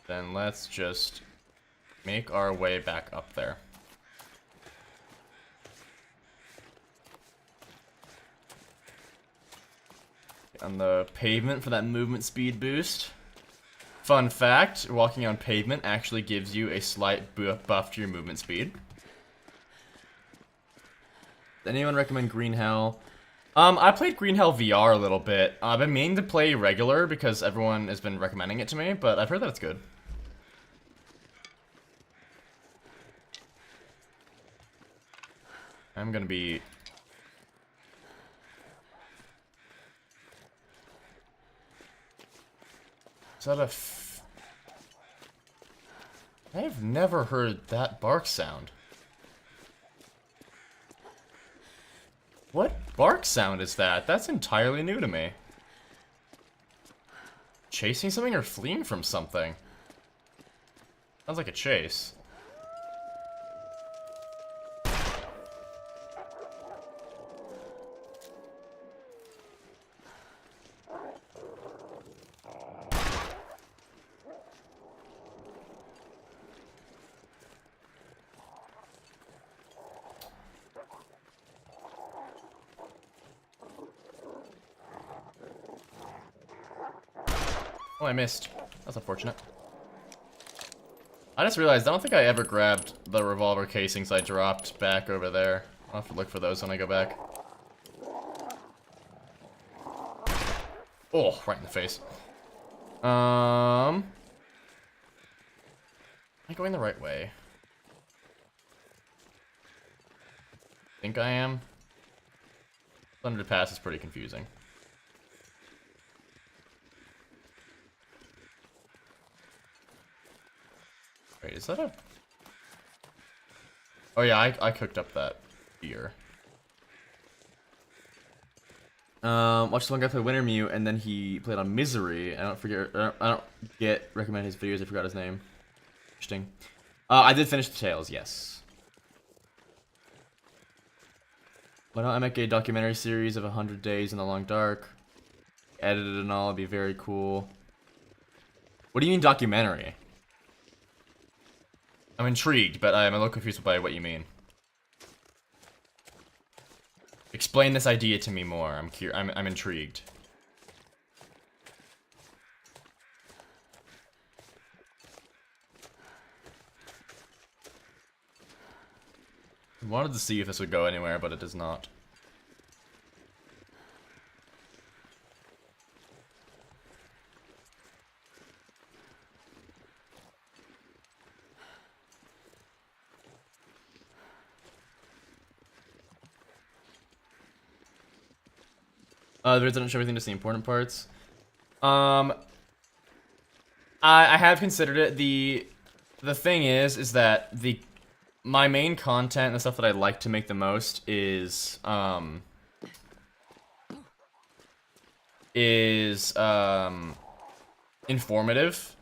Then let's just make our way back up there. On the pavement for that movement speed boost. Fun fact, walking on pavement actually gives you a slight buff to your movement speed. Does anyone recommend Green Hell? I played Green Hell VR a little bit. I've been meaning to play regular because everyone has been recommending it to me, but I've heard that it's good. I'm gonna be that a I've never heard that bark sound. What bark sound is that? That's entirely new to me. Chasing something or fleeing from something? Sounds like a chase. Oh, I missed. That's unfortunate. I just realized I don't think I ever grabbed the revolver casings I dropped back over there. I'll have to look for those when I go back. Oh, right in the face. Am I going the right way? Think I am. Thunder Pass is pretty confusing. Wait, is that a... Oh yeah, I cooked up that beer. Watched one guy play Wintermute, and then he played on Misery. I don't get recommend his videos. I forgot his name. Interesting. I did finish the Tales, yes. Why don't I make a documentary series of 100 Days in the Long Dark? Edited and all, it'd be very cool. What do you mean documentary? I'm intrigued, but I'm a little confused by what you mean. Explain this idea to me more. I'm intrigued. I wanted to see if this would go anywhere, but it does not. The vids didn't show everything, just the important parts. I have considered it. The thing is that my main content, the stuff that I like to make the most is informative.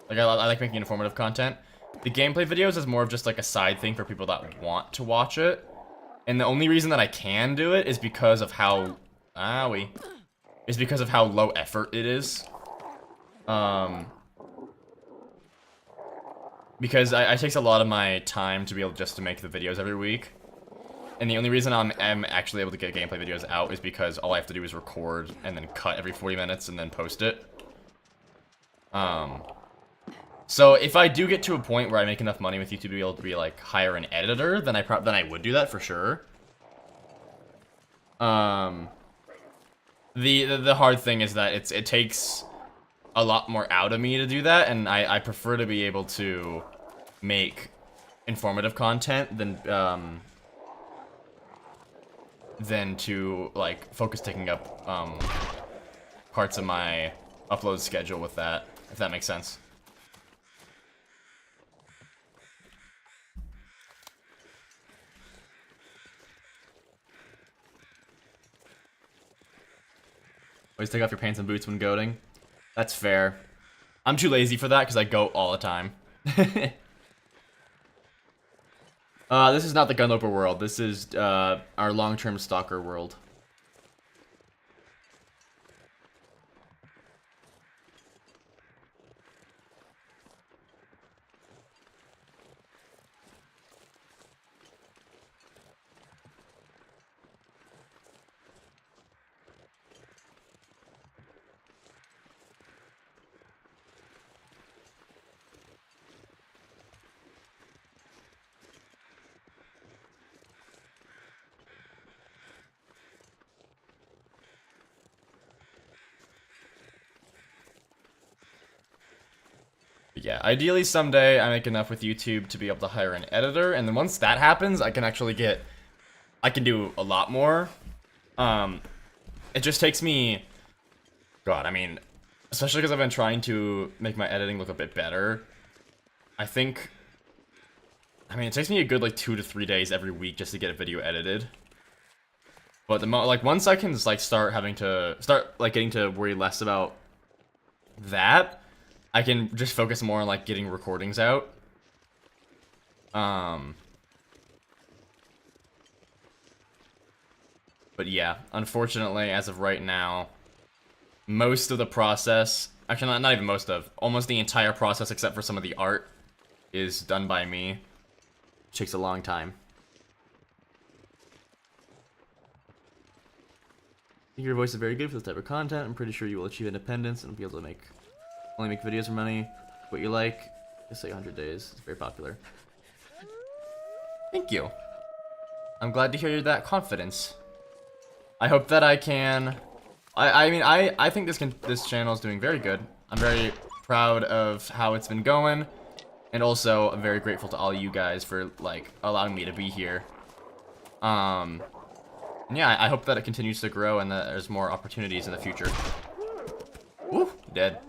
Like I like making informative content. The gameplay videos is more of just like a side thing for people that want to watch it. And the only reason that I can do it is because of how is because of how low effort it is. Because it takes a lot of my time to be able just to make the videos every week. And the only reason I'm actually able to get gameplay videos out is because all I have to do is record and then cut every 40 minutes and then post it. So if I do get to a point where I make enough money with YouTube to be able to be like hire an editor, then I would do that for sure. The hard thing is that it takes a lot more out of me to do that, and I prefer to be able to make informative content than to like focus taking up parts of my upload schedule with that, if that makes sense. Always take off your pants and boots when goating. That's fair. I'm too lazy for that because I goat all the time. This is not the Gunloper world. This is our long-term stalker world. Yeah, ideally someday I make enough with YouTube to be able to hire an editor, and then once that happens, I can actually I can do a lot more. It just takes me, God, I mean, especially because I've been trying to make my editing look a bit better. I think, I mean, it takes me a good like 2 to 3 days every week just to get a video edited. But like once I can just like start getting to worry less about that, I can just focus more on like getting recordings out. But yeah, unfortunately, as of right now, most of the process, actually not even most of, almost the entire process except for some of the art is done by me. It takes a long time. I think your voice is very good for this type of content. I'm pretty sure you will achieve independence and be able to only make videos for money. What you like, just say 100 days. It's very popular. Thank you. I'm glad to hear that confidence. I hope that I can. I think this channel is doing very good. I'm very proud of how it's been going, and also I'm very grateful to all you guys for like allowing me to be here. Yeah, I hope that it continues to grow and that there's more opportunities in the future. Woo, dead.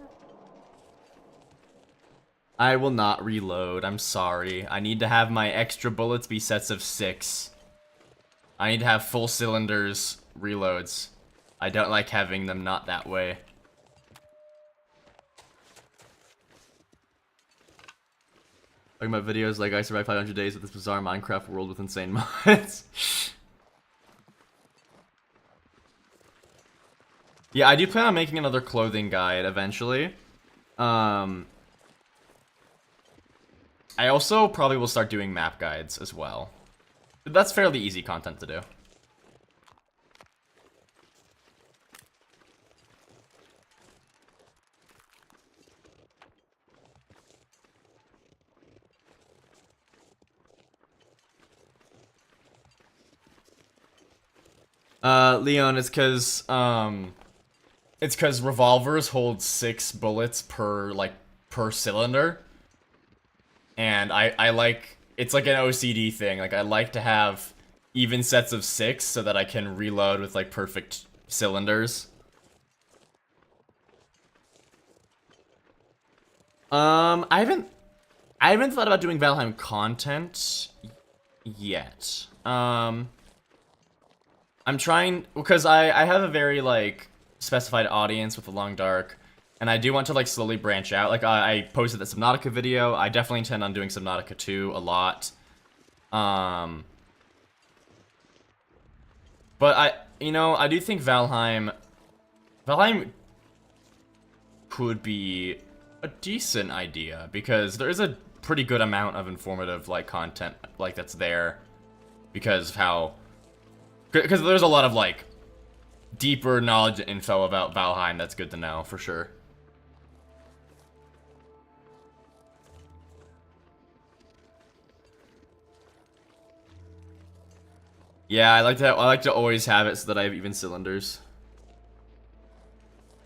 I will not reload. I'm sorry. I need to have my extra bullets be sets of 6. I need to have full cylinders reloads. I don't like having them not that way. Talking about videos like I survived 500 days with this bizarre Minecraft world with insane mods. Yeah, I do plan on making another clothing guide eventually. I also probably will start doing map guides as well. That's fairly easy content to do. Leon, it's cause revolvers hold 6 bullets per cylinder. And I like, it's like an OCD thing. Like I like to have even sets of 6 so that I can reload with like perfect cylinders. I haven't thought about doing Valheim content yet. I'm trying, because I have a very, like, specified audience with the Long Dark, and I do want to, like, slowly branch out. Like, I posted the Subnautica video. I definitely intend on doing Subnautica 2 a lot. But I do think Valheim could be a decent idea, because there is a pretty good amount of informative, like, content, like, that's there, because of how... Because there's a lot of, like, deeper knowledge and info about Valheim that's good to know, for sure. Yeah, I like to always have it so that I have even cylinders.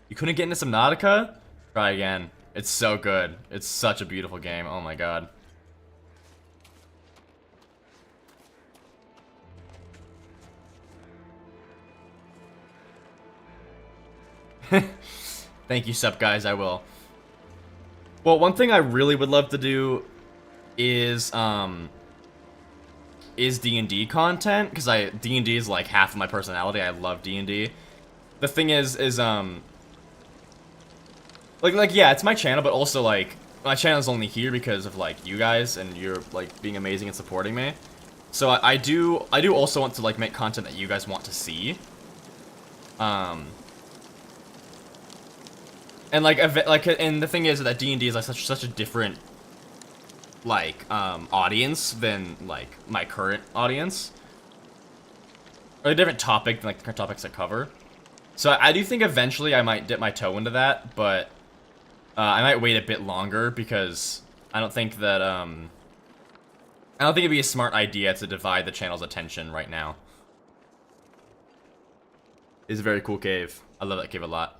You couldn't get into Subnautica? Try again. It's so good. It's such a beautiful game. Oh my god. Thank you, sup guys, I will. Well, one thing I really would love to do is D&D content, because D&D is like half of my personality. I love D&D. The thing is like yeah, it's my channel, but also like my channel is only here because of like you guys and you're like being amazing and supporting me. So I do also want to like make content that you guys want to see. And and the thing is that D&D is like such a different like audience than like my current audience, or a different topic than like the current topics I cover. So I do think eventually I might dip my toe into that, but I might wait a bit longer because I don't think it'd be a smart idea to divide the channel's attention right now. It's a very cool cave. I love that cave a lot.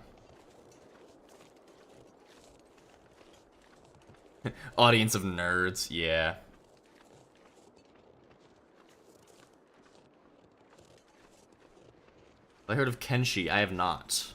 Audience of nerds, yeah. I heard of Kenshi. I have not.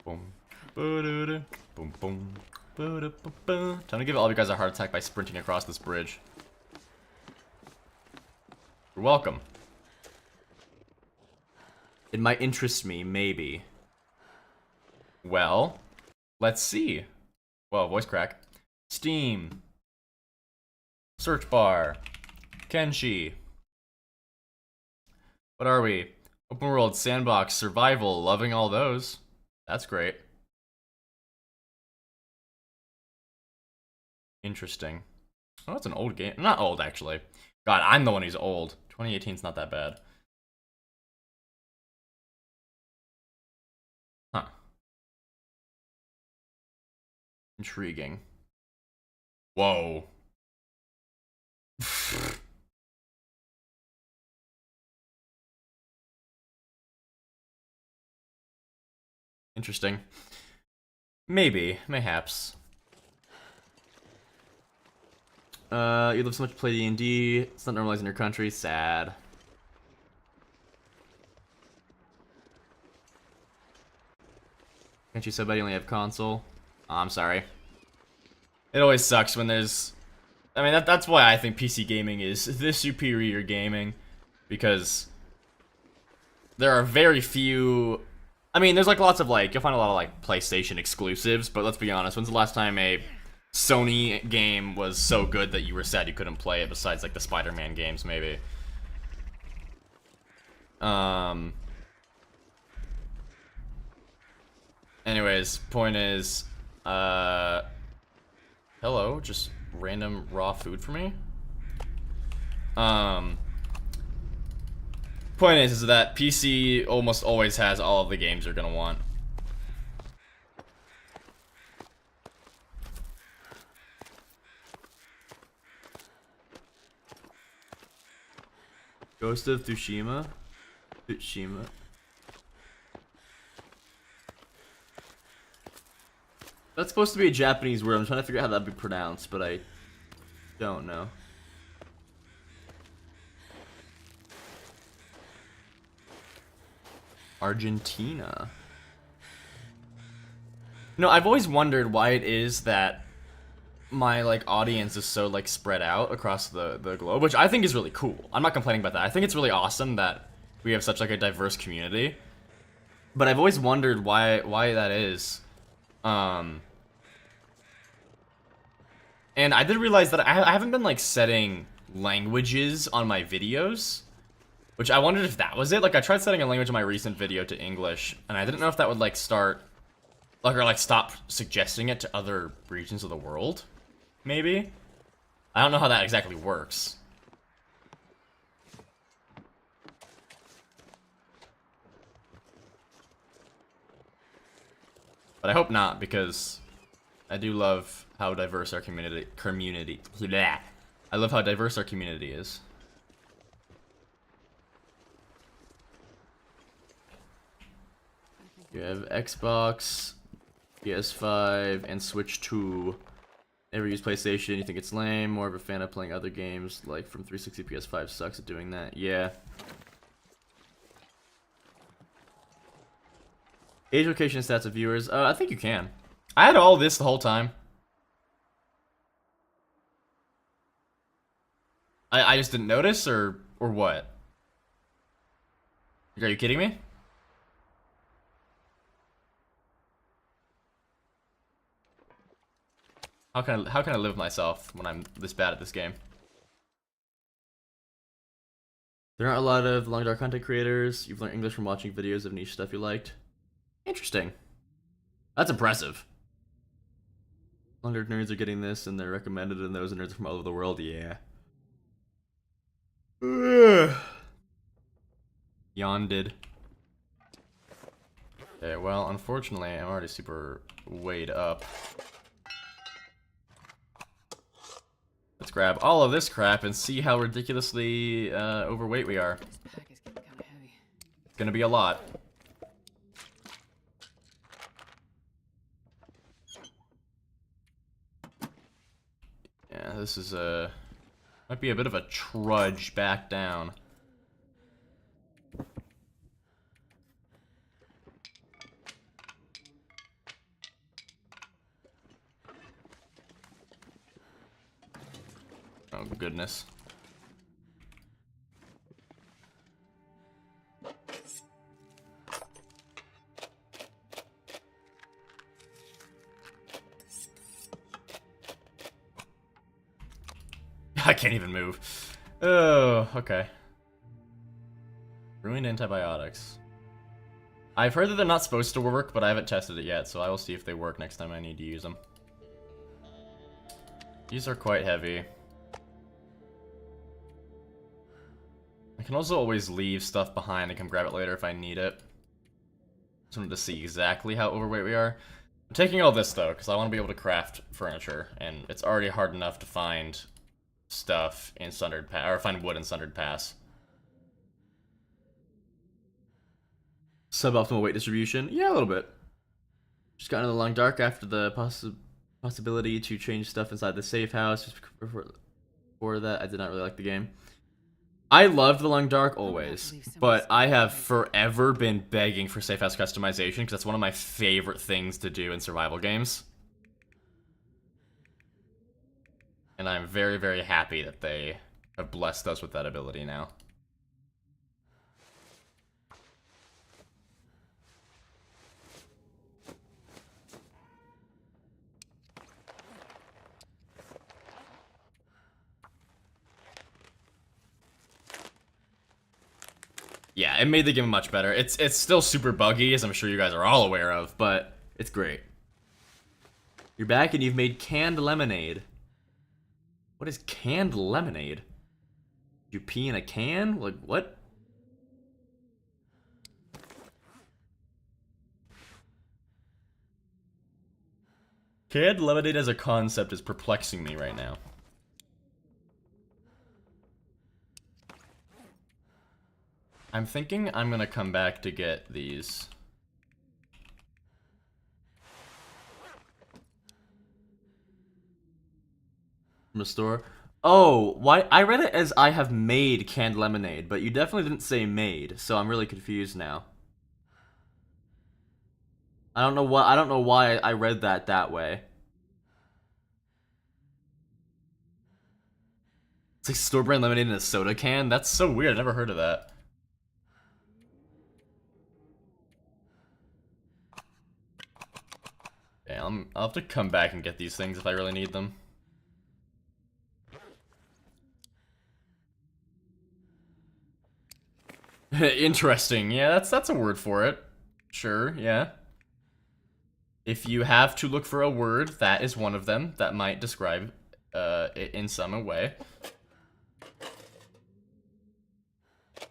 Boom. Boo-doo-doo. Boom, boom. Boo-doo-boo-boo. Time to give all of you guys a heart attack by sprinting across this bridge. You're welcome. It might interest me, maybe. Well, let's see. Whoa, voice crack. Steam. Search bar. Kenshi. What are we? Open world, sandbox, survival, loving all those. That's great. Interesting. Oh, it's an old game. Not old, actually. God, I'm the one who's old. 2018's not that bad. Huh. Intriguing. Whoa. Interesting. Maybe. Mayhaps. You live so much to play D&D. It's not normalized in your country. Sad. Can't you so bad you only have console? Oh, I'm sorry. It always sucks when there's... I mean, that's why I think PC gaming is the superior gaming. Because... there are very few... I mean, there's like lots of like... you'll find a lot of like PlayStation exclusives. But let's be honest, when's the last time a Sony game was so good that you were sad you couldn't play it, besides like the Spider-Man games, maybe? Anyways, point is, hello, just random raw food for me? Point is that PC almost always has all of the games you're gonna want. Ghost of Tsushima? Tsushima? That's supposed to be a Japanese word. I'm trying to figure out how that'd be pronounced, but I don't know. Argentina. No, I've always wondered why it is that my like audience is so like spread out across the globe, which I think is really cool. I'm not complaining about that. I think it's really awesome that we have such like a diverse community. But I've always wondered why that is. And I did realize that I haven't been like setting languages on my videos, which I wondered if that was it. Like I tried setting a language in my recent video to English, and I didn't know if that would like start like or like stop suggesting it to other regions of the world. Maybe? I don't know how that exactly works. But I hope not, because I do love how diverse our community bleh. I love how diverse our community is. You have Xbox, PS5, and Switch 2. Never use PlayStation, you think it's lame, more of a fan of playing other games, like from 360. PS5 sucks at doing that. Yeah. Age, location, and stats of viewers. I think you can. I had all this the whole time. I just didn't notice, or what? Are you kidding me? How can I live with myself when I'm this bad at this game? There aren't a lot of long dark content creators. You've learned English from watching videos of niche stuff you liked. Interesting. That's impressive. Long dark nerds are getting this, and they're recommended, and those nerds from all over the world. Yeah. Yawnded. Okay, well, unfortunately, I'm already super weighed up. Let's grab all of this crap and see how ridiculously overweight we are. This pack is getting kind of heavy. It's gonna be a lot. Yeah, this is might be a bit of a trudge back down. Oh, goodness. I can't even move. Oh, okay. Ruined antibiotics. I've heard that they're not supposed to work, but I haven't tested it yet, so I will see if they work next time I need to use them. These are quite heavy. I can also always leave stuff behind and come grab it later if I need it. Just wanted to see exactly how overweight we are. I'm taking all this, though, because I want to be able to craft furniture, and it's already hard enough to find stuff in Sundered Pass, or find wood in Sundered Pass. Suboptimal weight distribution? Yeah, a little bit. Just got into the long dark after the possibility to change stuff inside the safe house. Just before that, I did not really like the game. I loved the long dark always, but I have forever been begging for safe house customization because that's one of my favorite things to do in survival games. And I'm very, very happy that they have blessed us with that ability now. Yeah, it made the game much better. It's still super buggy, as I'm sure you guys are all aware of, but it's great. You're back and you've made canned lemonade. What is canned lemonade? You pee in a can? Like, what? Canned lemonade as a concept is perplexing me right now. I'm thinking I'm gonna come back to get these. From a store. Oh, why? I read it as I have made canned lemonade, but you definitely didn't say made, so I'm really confused now. I don't know what. I don't know why I read that way. It's like store brand lemonade in a soda can. That's so weird. I never heard of that. Yeah, I'll have to come back and get these things if I really need them. Interesting. Yeah, that's a word for it. Sure, yeah. If you have to look for a word, that is one of them that might describe it in some way.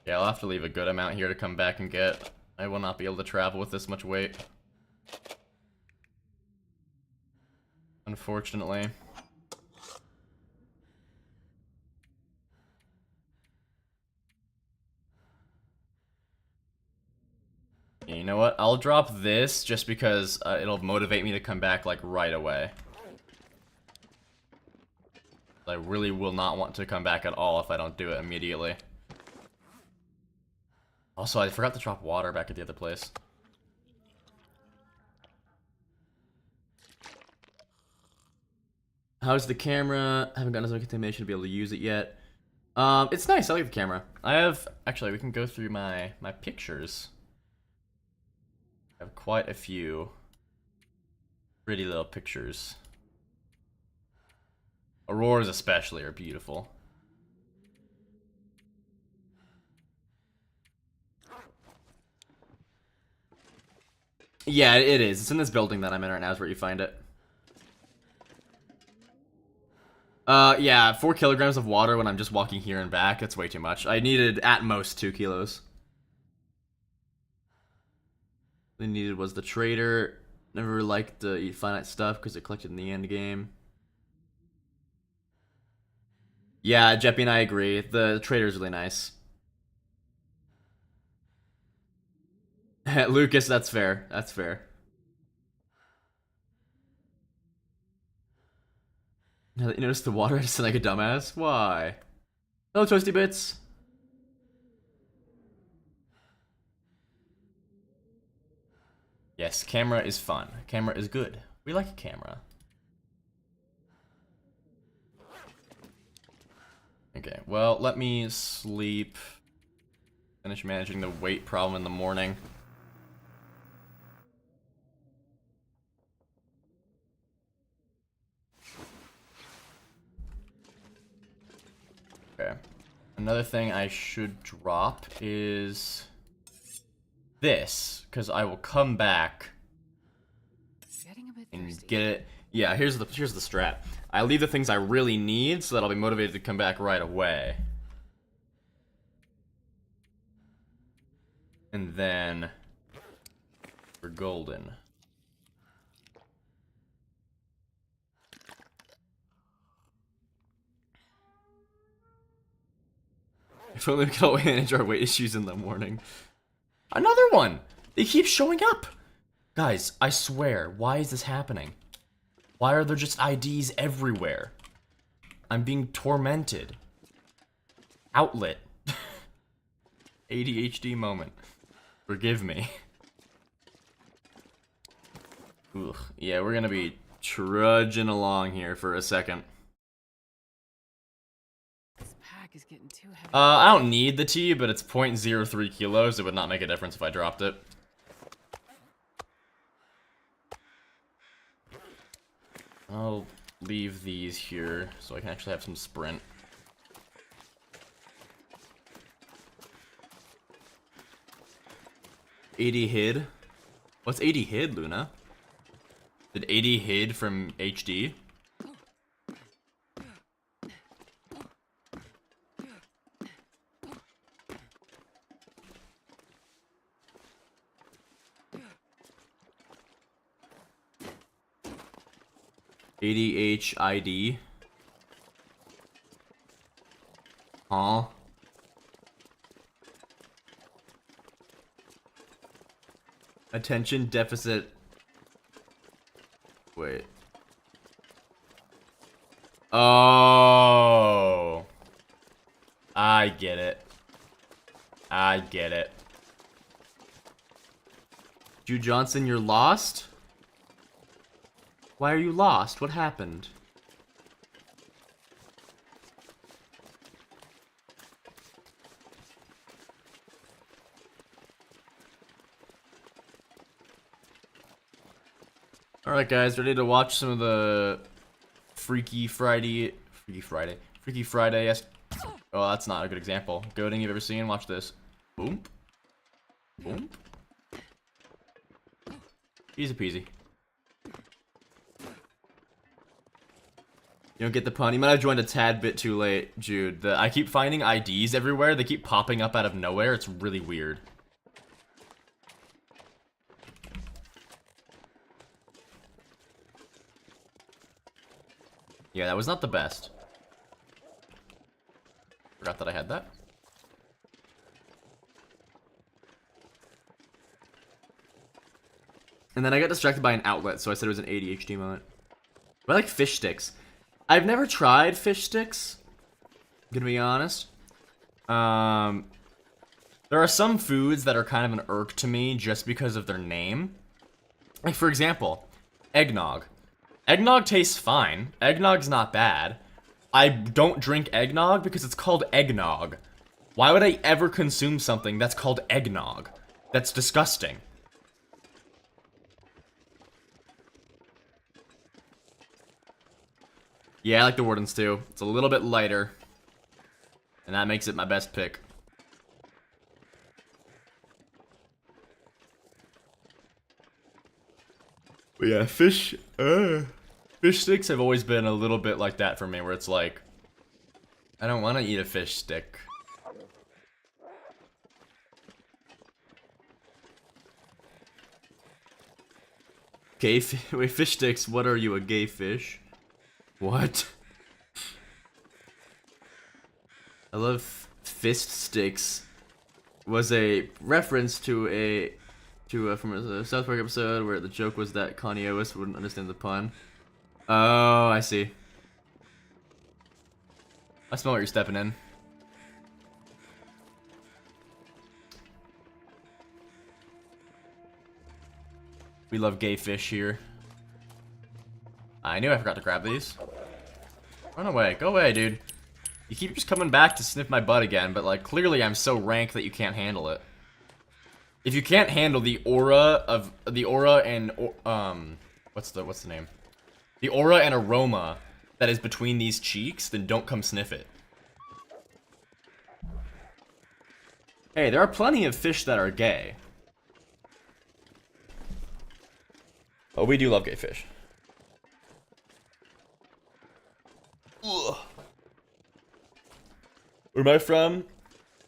Yeah, I'll have to leave a good amount here to come back and get. I will not be able to travel with this much weight. Unfortunately. You know what? I'll drop this just because it'll motivate me to come back, like, right away. I really will not want to come back at all if I don't do it immediately. Also, I forgot to drop water back at the other place. How's the camera? I haven't gotten as much contamination to be able to use it yet. It's nice. I like the camera. I have... Actually, we can go through my pictures. I have quite a few pretty little pictures. Auroras especially are beautiful. Yeah, it is. It's in this building that I'm in right now is where you find it. Yeah, 4 kilograms of water when I'm just walking here and back. That's way too much. I needed at most 2 kilos. What I needed was the trader. Never liked the eat finite stuff because it collected in the end game. Yeah, Jeppy and I agree. The trader's really nice. Lucas, that's fair. That's fair. Now that you notice the water, I just sound like a dumbass. Why? Hello, Toasty Bits. Yes, camera is fun. Camera is good. We like a camera. Okay, well, let me sleep. Finish managing the weight problem in the morning. Okay. Another thing I should drop is this, because I will come back Getting a bit and thirsty. get it. Yeah, here's the strat. I leave the things I really need so that I'll be motivated to come back right away. And then we're golden. If only we could all manage our weight issues in the morning. Another one! They keep showing up! Guys, I swear, why is this happening? Why are there just IDs everywhere? I'm being tormented. Outlet. ADHD moment. Forgive me. Ugh. Yeah, we're gonna be trudging along here for a second. This pack is getting too heavy. I don't need the tea, but it's 0.03 kilos. It would not make a difference if I dropped it. I'll leave these here so I can actually have some sprint. AD hid? What's AD hid, Luna? Did AD hid from HD? ADHID? Huh? Attention deficit. Wait. Oh. I get it. I get it. Drew Johnson, you're lost? Why are you lost? What happened? Alright guys, ready to watch some of the Freaky Friday. Yes. Oh, that's not a good example. Goating you've ever seen? Watch this. Boom. Boom. Easy peasy. You don't get the pun. You might have joined a tad bit too late, Jude. I keep finding IDs everywhere. They keep popping up out of nowhere. It's really weird. Yeah, that was not the best. Forgot that I had that. And then I got distracted by an outlet, so I said it was an ADHD moment. But I like fish sticks. I've never tried fish sticks, gonna be honest. There are some foods that are kind of an irk to me just because of their name. Like, for example, eggnog. Eggnog tastes fine. Eggnog's not bad. I don't drink eggnog because it's called eggnog. Why would I ever consume something that's called eggnog? That's disgusting. Yeah, I like the Wardens too. It's a little bit lighter. And that makes it my best pick. But yeah, fish sticks have always been a little bit like that for me, where it's like, I don't want to eat a fish stick. Gay wait, fish sticks, what are you, a gay fish? What? I love fist sticks was a reference to from a South Park episode where the joke was that Kanye West wouldn't understand the pun. Oh, I see. I smell what you're stepping in. We love gay fish here. I knew I forgot to grab these. Run away. Go away, dude. You keep just coming back to sniff my butt again, but like clearly I'm so rank that you can't handle it. If you can't handle the aura and what's the name? The aura and aroma that is between these cheeks, then don't come sniff it. Hey, there are plenty of fish that are gay. Oh, we do love gay fish. Ugh. Where am I from?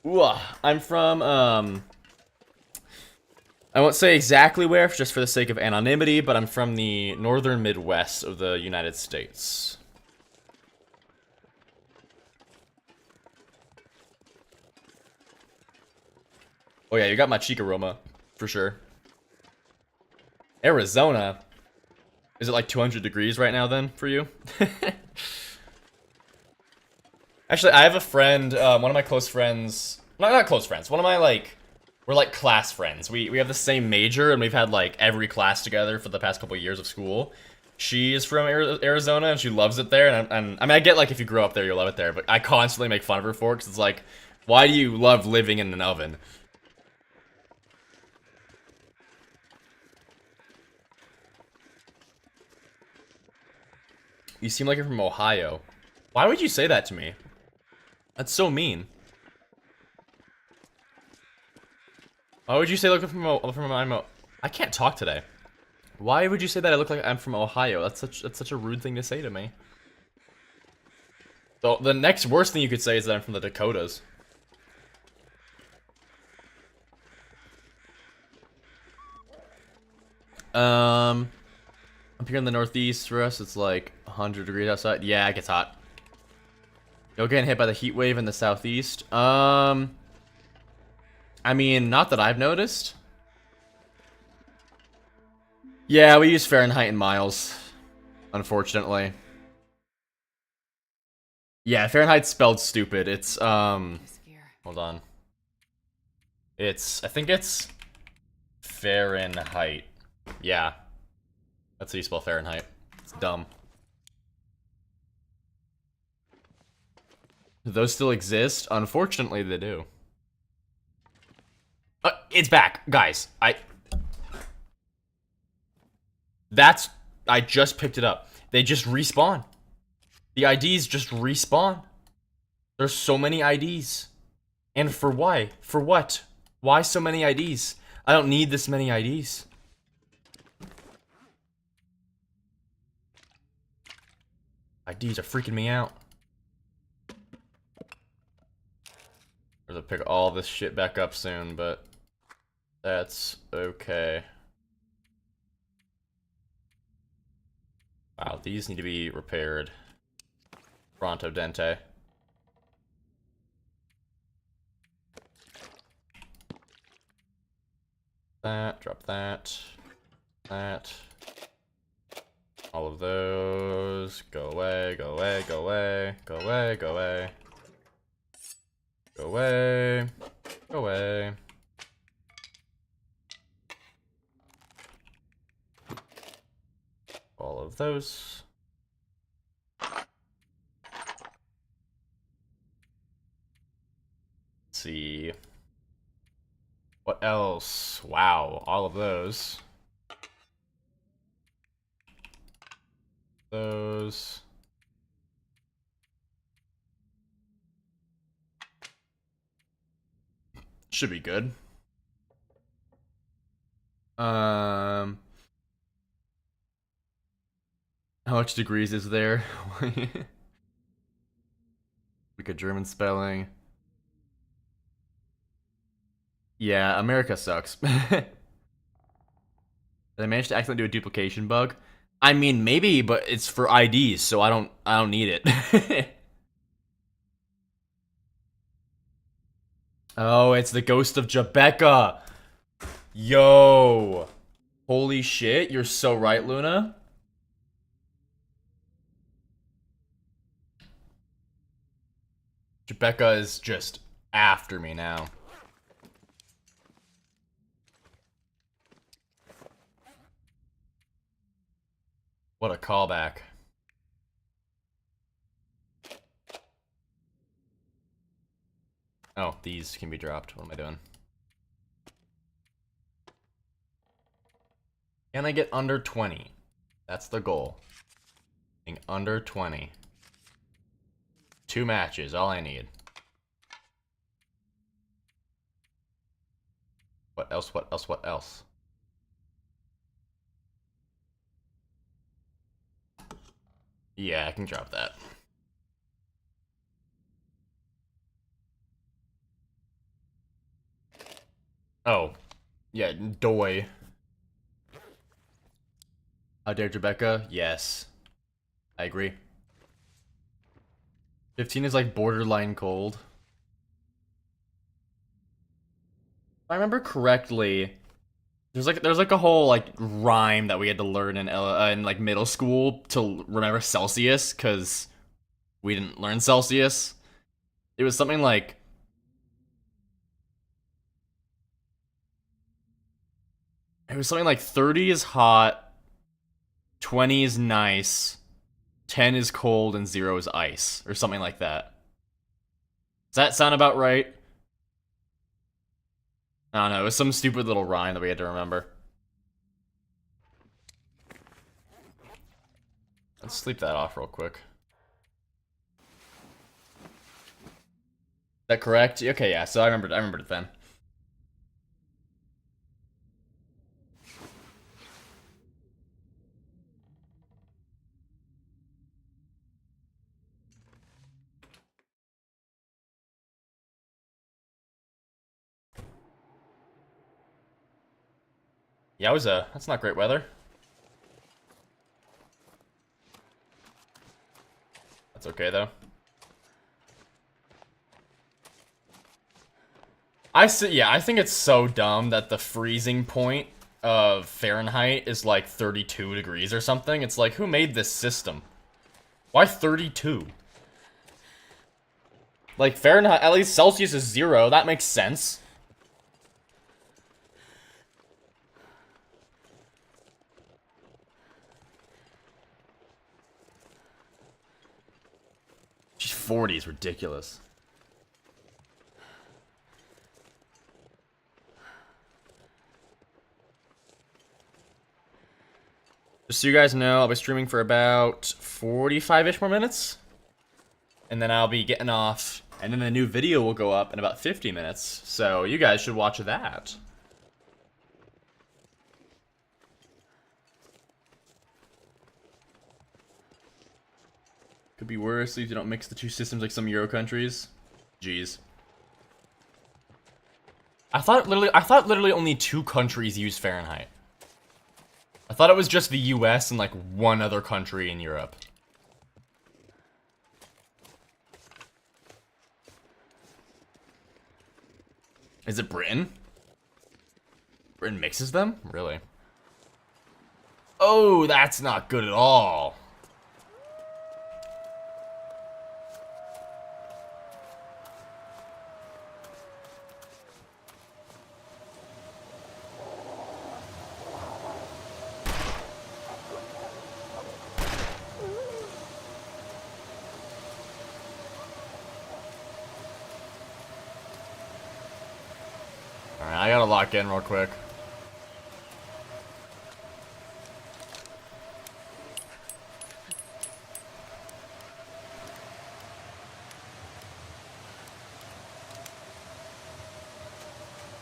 Ugh. I'm from, I won't say exactly where, just for the sake of anonymity, but I'm from the northern Midwest of the United States. Oh yeah, you got my cheek aroma, for sure. Arizona? Is it like 200 degrees right now then, for you? Actually, I have a friend, one of my close friends, not close friends, one of my, like, we're like class friends. We have the same major, and we've had, like, every class together for the past couple of years of school. She is from Arizona, and she loves it there, and I mean, I get, like, if you grow up there, you'll love it there, but I constantly make fun of her for it, because it's like, why do you love living in an oven? You seem like you're from Ohio. Why would you say that to me? That's so mean. Why would you say look I can't talk today. Why would you say that I look like I'm from Ohio? That's such a rude thing to say to me. So the next worst thing you could say is that I'm from the Dakotas. Up here in the Northeast for us, it's like 100 degrees outside. Yeah, it gets hot. You're getting hit by the heat wave in the Southeast. I mean, not that I've noticed. Yeah, we use Fahrenheit and miles, unfortunately. Yeah, Fahrenheit's spelled stupid. It's, hold on. I think it's Fahrenheit. Yeah. That's how you spell Fahrenheit. It's dumb. Do those still exist? Unfortunately, they do. It's back, guys. I just picked it up. They just respawn. The IDs just respawn. There's so many IDs. And for why? For what? Why so many IDs? I don't need this many IDs. IDs are freaking me out. I'm gonna pick all this shit back up soon, but that's okay. Wow, these need to be repaired. Pronto Dente. That, drop that. That. All of those. Go away, go away, go away, go away, go away. Go away. Go away. All of those. Let's see. What else? Wow, all of those. Those. Should be good. How much degrees is there? Like a German spelling. Yeah, America sucks. Did I manage to accidentally do a duplication bug? I mean, maybe, but it's for IDs, so I don't need it. Oh, it's the ghost of Jabecca. Yo. Holy shit, you're so right, Luna. Jabecca is just after me now. What a callback. these can be dropped. What am I doing? Can I get under 20? That's the goal. Getting under 20. 2 matches, all I need. What else, what else, what else? Yeah, I can drop that. Oh. Yeah, Doi. How dare Rebecca? Yes. I agree. 15 is like borderline cold. If I remember correctly, there's like a whole like rhyme that we had to learn in like middle school to remember Celsius, because we didn't learn Celsius. It was something like, it was something like 30 is hot, 20 is nice, 10 is cold, and 0 is ice, or something like that. Does that sound about right? I don't know, it was some stupid little rhyme that we had to remember. Let's sleep that off real quick. Is that correct? Okay, yeah, so I remembered it then. Yowza, that's not great weather. That's okay though. I think it's so dumb that the freezing point of Fahrenheit is like 32 degrees or something. It's like, who made this system? Why 32? Like, Fahrenheit, at least Celsius is 0. That makes sense. Just 40 is ridiculous. Just so you guys know, I'll be streaming for about 45-ish more minutes. And then I'll be getting off. And then the new video will go up in about 50 minutes. So you guys should watch that. Could be worse if you don't mix the two systems like some Euro countries. Jeez. I thought literally only 2 countries use Fahrenheit. I thought it was just the US and like one other country in Europe. Is it Britain? Britain mixes them? Really? Oh, that's not good at all. Alright, I gotta lock in real quick.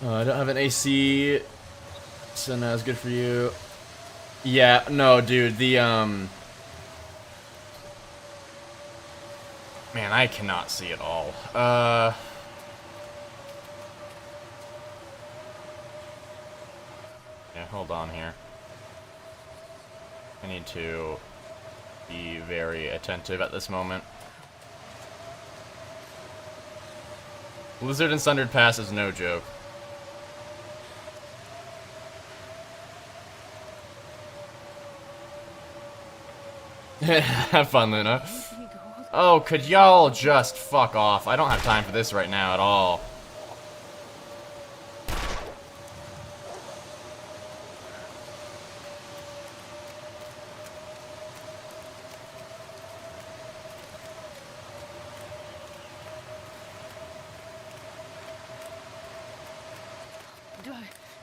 I don't have an AC, so no, it's good for you. Yeah, no, dude, man, I cannot see it all. Yeah, hold on here. I need to be very attentive at this moment. Blizzard and Sundered Pass is no joke. Have fun, Luna. Oh, could y'all just fuck off? I don't have time for this right now at all.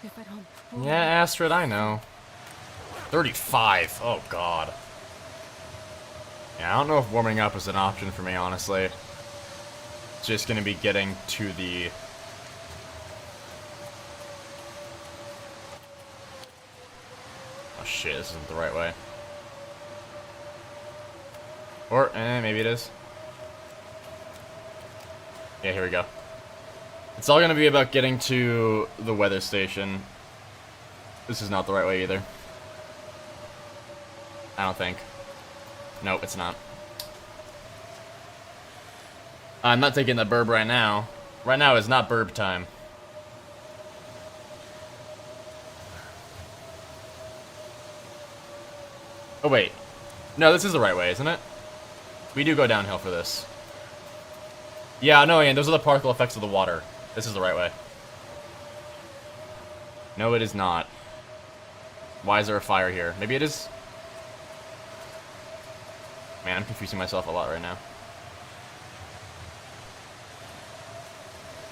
If at home. Yeah, Astrid, I know. 35. Oh, God. Yeah, I don't know if warming up is an option for me, honestly. It's just gonna be getting to the... Oh, shit, this isn't the right way. Or, maybe it is. Yeah, here we go. It's all gonna be about getting to the weather station. This is not the right way either. I don't think. Nope, it's not. I'm not taking the burb right now. Right now is not burb time. Oh, wait. No, this is the right way, isn't it? We do go downhill for this. Yeah, no, Ian, those are the particle effects of the water. This is the right way. No, it is not. Why is there a fire here? Maybe it is? Man, I'm confusing myself a lot right now.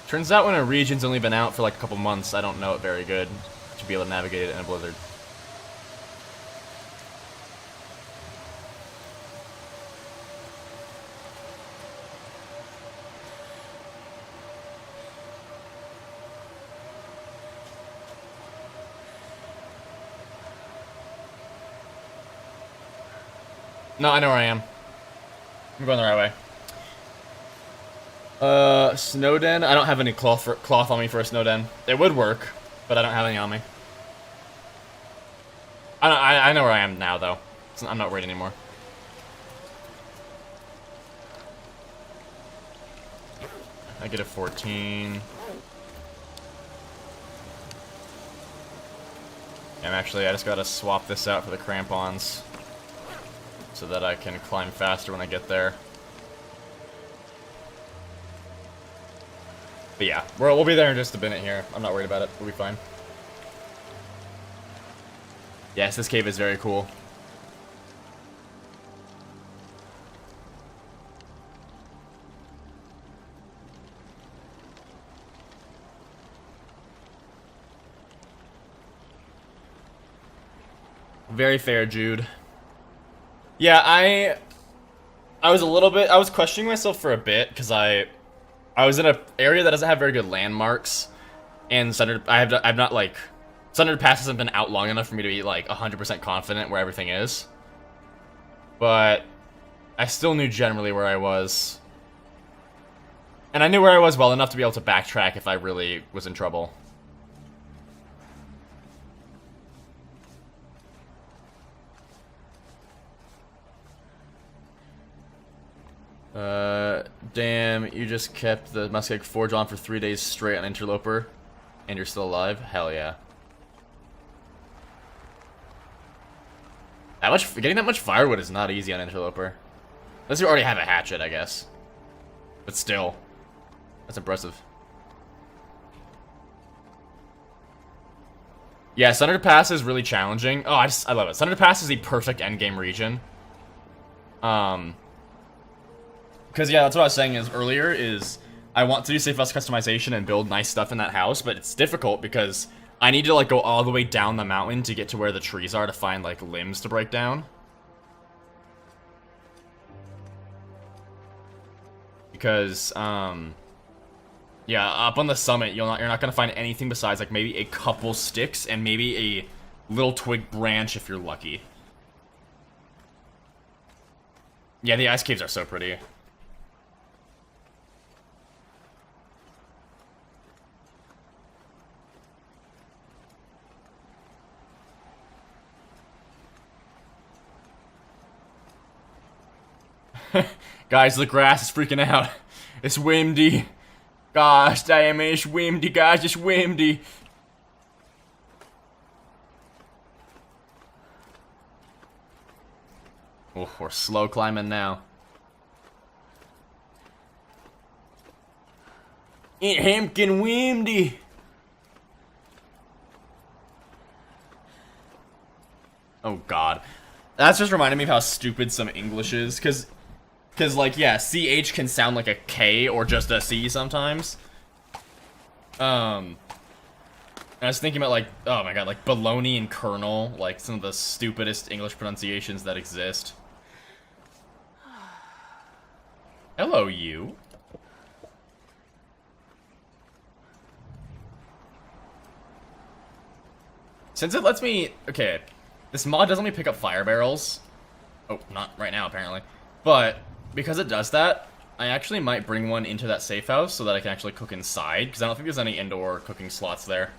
Turns out when a region's only been out for like a couple months, I don't know it very good to be able to navigate it in a blizzard. No, I know where I am. I'm going the right way. Snowden? I don't have any cloth on me for a Snowden. It would work, but I don't have any on me. I know where I am now, though. I'm not worried anymore. I get a 14. And actually, I just gotta swap this out for the crampons, so that I can climb faster when I get there. But yeah, we'll be there in just a minute here. I'm not worried about it. We'll be fine. Yes, this cave is very cool. Very fair, Jude. Yeah, I was questioning myself for a bit because I was in an area that doesn't have very good landmarks, and I've not like Sundered Pass hasn't been out long enough for me to be like 100% confident where everything is. But I still knew generally where I was, and I knew where I was well enough to be able to backtrack if I really was in trouble. Damn, you just kept the Musketeer Forge on for 3 days straight on Interloper, and you're still alive? Hell yeah. Getting that much firewood is not easy on Interloper. Unless you already have a hatchet, I guess. But still, that's impressive. Yeah, Sundered Pass is really challenging. Oh, I love it. Sundered Pass is the perfect endgame region. Because, yeah, that's what I was saying earlier, is I want to do safe house customization and build nice stuff in that house, but it's difficult because I need to, like, go all the way down the mountain to get to where the trees are to find, like, limbs to break down. Because, yeah, up on the summit, you're not gonna find anything besides, like, maybe a couple sticks and maybe a little twig branch if you're lucky. Yeah, the ice caves are so pretty. Guys, the grass is freaking out. It's windy. Gosh damn it, it's windy, guys, it's windy. Oh, we're slow climbing now. It hemkin windy. Oh god. That's just reminded me of how stupid some English is, because like, yeah, CH can sound like a K or just a C sometimes. And I was thinking about, like, oh my god, like bologna and kernel, like some of the stupidest English pronunciations that exist. Hello, you. Since it lets me... Okay, this mod doesn't let me pick up fire barrels. Oh, not right now, apparently. But, because it does that, I actually might bring one into that safe house so that I can actually cook inside, because I don't think there's any indoor cooking slots there.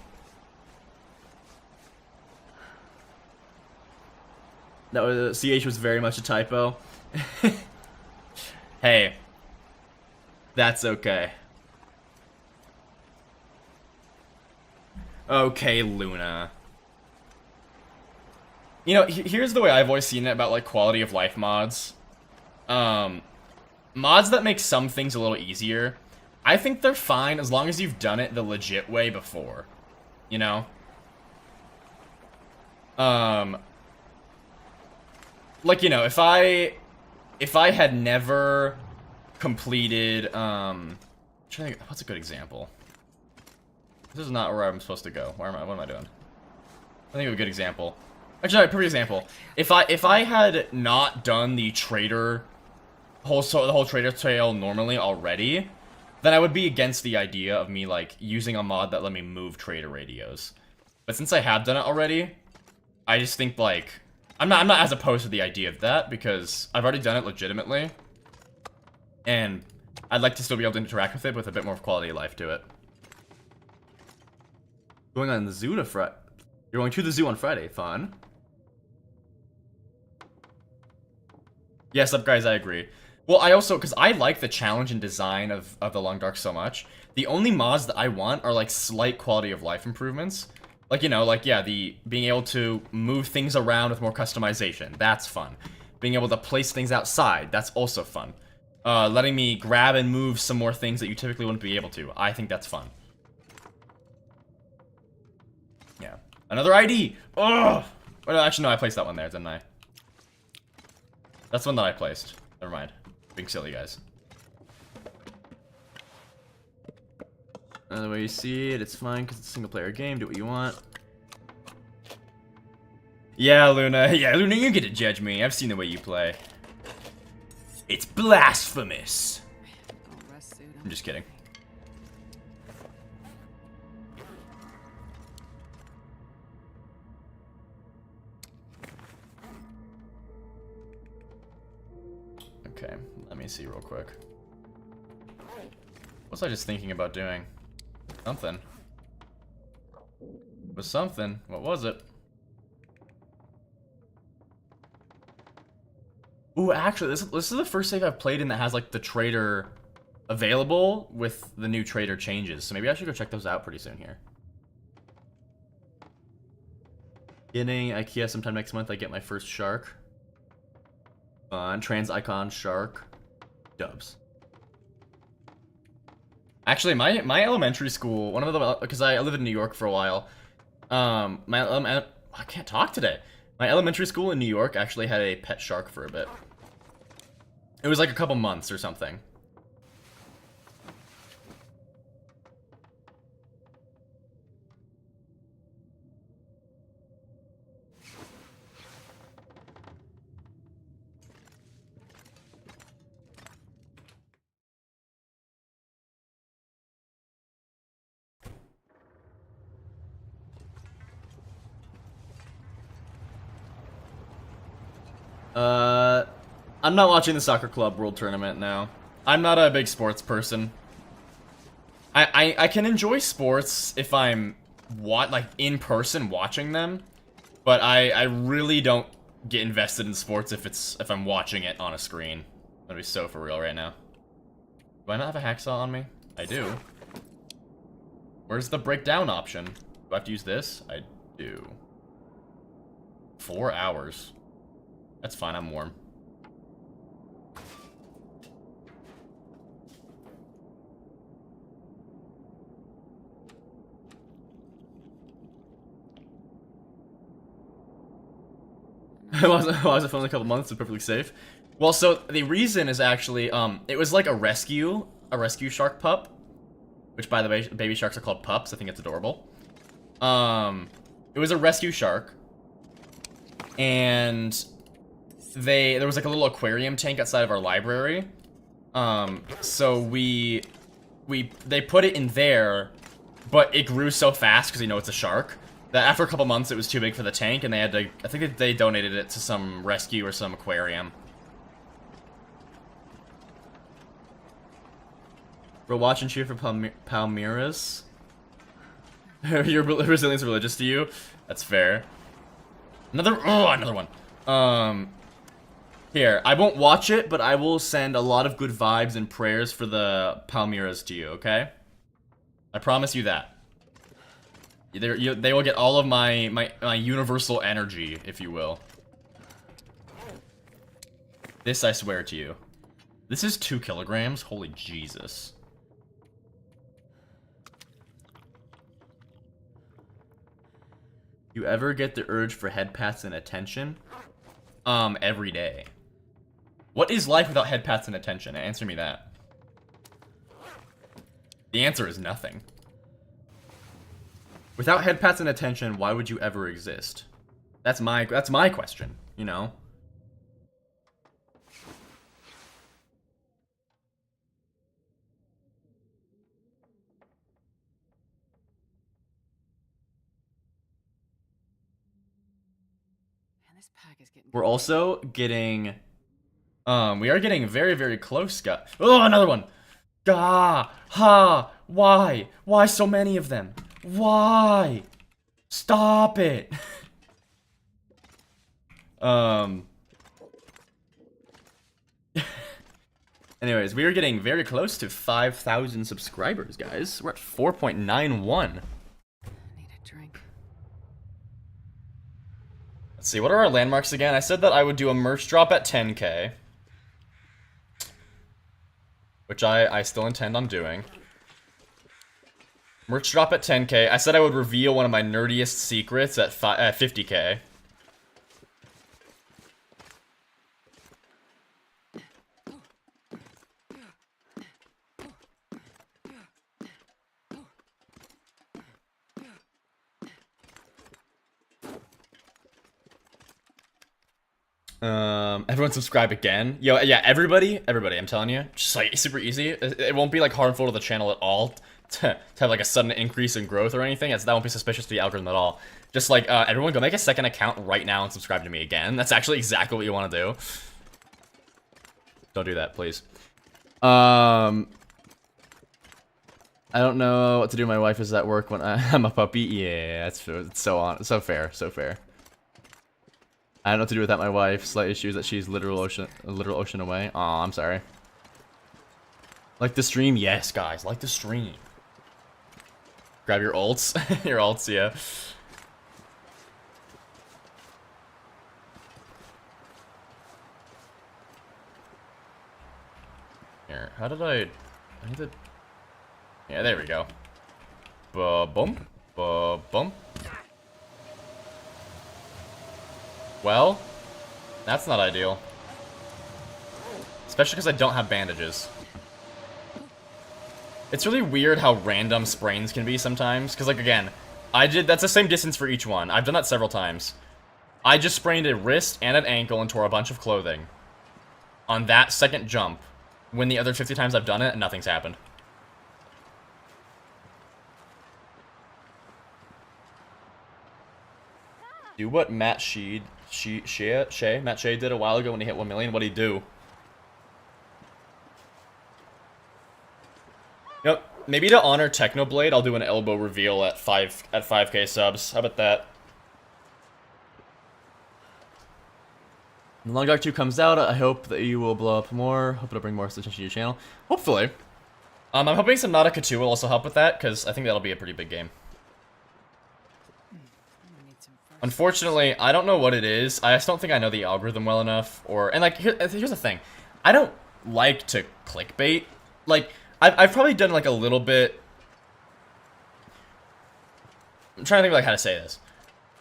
That was... CH was very much a typo. Hey. That's okay. Okay, Luna. You know, here's the way I've always seen it about, like, quality of life mods. Mods that make some things a little easier, I think they're fine as long as you've done it the legit way before. You know? Like, you know, if I had never completed, I'm trying to think, what's a good example? This is not where I'm supposed to go. What am I doing? I think of a good example. Actually, a perfect example. If I had not done the trader the whole trader trail normally already, then I would be against the idea of me like using a mod that let me move trader radios. But since I have done it already, I just think like I'm not as opposed to the idea of that because I've already done it legitimately, and I'd like to still be able to interact with it with a bit more quality of life to it. Going on the zoo to Friday. You're going to the zoo on Friday. Fun. Yes, up guys, I agree. Well, I also, because I like the challenge and design of The Long Dark so much, the only mods that I want are, like, slight quality of life improvements. Like, you know, like, yeah, the being able to move things around with more customization. That's fun. Being able to place things outside. That's also fun. Letting me grab and move some more things that you typically wouldn't be able to. I think that's fun. Yeah. Another ID! Ugh! Well, actually, no, I placed that one there, didn't I? That's one that I placed. Never mind. Being silly, guys. The way you see it, it's fine because it's a single-player game. Do what you want. Yeah, Luna. Yeah, Luna, you get to judge me. I've seen the way you play. It's blasphemous. I'm just kidding. Okay, let me see real quick. What was I just thinking about doing? Something. It was something. What was it? Ooh, actually, this is the first save I've played in that has, like, the trader available with the new trader changes. So maybe I should go check those out pretty soon here. Getting IKEA sometime next month, I get my first shark. Trans icon shark. Dubs. Actually, my elementary school, one of the, because I lived in New York for a while. I can't talk today. My elementary school in New York actually had a pet shark for a bit. It was like a couple months or something. I'm not watching the soccer club world tournament now. I'm not a big sports person. I can enjoy sports if I'm like in person watching them, but I really don't get invested in sports if I'm watching it on a screen. I'm gonna be so for real right now. Do I not have a hacksaw on me? I do. Where's the breakdown option? Do I have to use this? I do. 4 hours. That's fine, I'm warm. Why was it for only a couple months? It's perfectly safe. Well, so the reason is actually, it was like a rescue shark pup. Which, by the way, baby sharks are called pups. I think it's adorable. It was a rescue shark, and there was like a little aquarium tank outside of our library. So they put it in there, but it grew so fast because it's a shark that after a couple months it was too big for the tank, and they had to. I think they donated it to some rescue or some aquarium. We're watching cheer for Palmeiras. Your resilience is religious to you? That's fair. Another one. Here, I won't watch it, but I will send a lot of good vibes and prayers for the Palmeiras to you, okay? I promise you that. They will get all of my universal energy, if you will. This I swear to you. This is 2 kilograms? Holy Jesus. You ever get the urge for head pats and attention? Every day. What is life without head pats and attention? Answer me that. The answer is nothing. Without head pats and attention, why would you ever exist? That's my question, you know? This pack is getting. We're also getting, we are getting very, very close, guys. Oh, another one! Gah! Ha! Why? Why so many of them? Why? Stop it! Anyways, we are getting very close to 5,000 subscribers, guys. We're at 4.91. Need a drink. Let's see, what are our landmarks again? I said that I would do a merch drop at 10K. Which I still intend on doing. Merch drop at 10K. I said I would reveal one of my nerdiest secrets at 50K. Everyone subscribe again. Yo, yeah, everybody, I'm telling you. Just like, super easy. It won't be like harmful to the channel at all to have like a sudden increase in growth or anything. That won't be suspicious to the algorithm at all. Just like, everyone go make a second account right now and subscribe to me again. That's actually exactly what you want to do. Don't do that, please. I don't know what to do. My wife is at work when I'm a puppy. Yeah, it's so fair, so fair. I don't know what to do without my wife. Slight issues that she's a literal ocean away. Aw, I'm sorry. Like the stream? Yes, guys. Like the stream. Grab your ults. Your ults, yeah. Here, how did I need to... Yeah, there we go. Ba-bump. Ba-bump. Well, that's not ideal. Especially because I don't have bandages. It's really weird how random sprains can be sometimes. Because, like, again, that's the same distance for each one. I've done that several times. I just sprained a wrist and an ankle and tore a bunch of clothing. On that second jump. When the other 50 times I've done it, nothing's happened. Do what Matt Shea did a while ago when he hit 1 million. What'd he do? Yep. Maybe to honor Technoblade, I'll do an elbow reveal at 5K subs. How about that? When Long Dark 2 comes out, I hope that you will blow up more. Hope it'll bring more attention to your channel. Hopefully. I'm hoping Subnautica 2 will also help with that, because I think that'll be a pretty big game. Unfortunately, I don't know what it is. I just don't think I know the algorithm well enough. And like, here's the thing. I don't like to clickbait. Like, I've probably done like a little bit. I'm trying to think of like how to say this.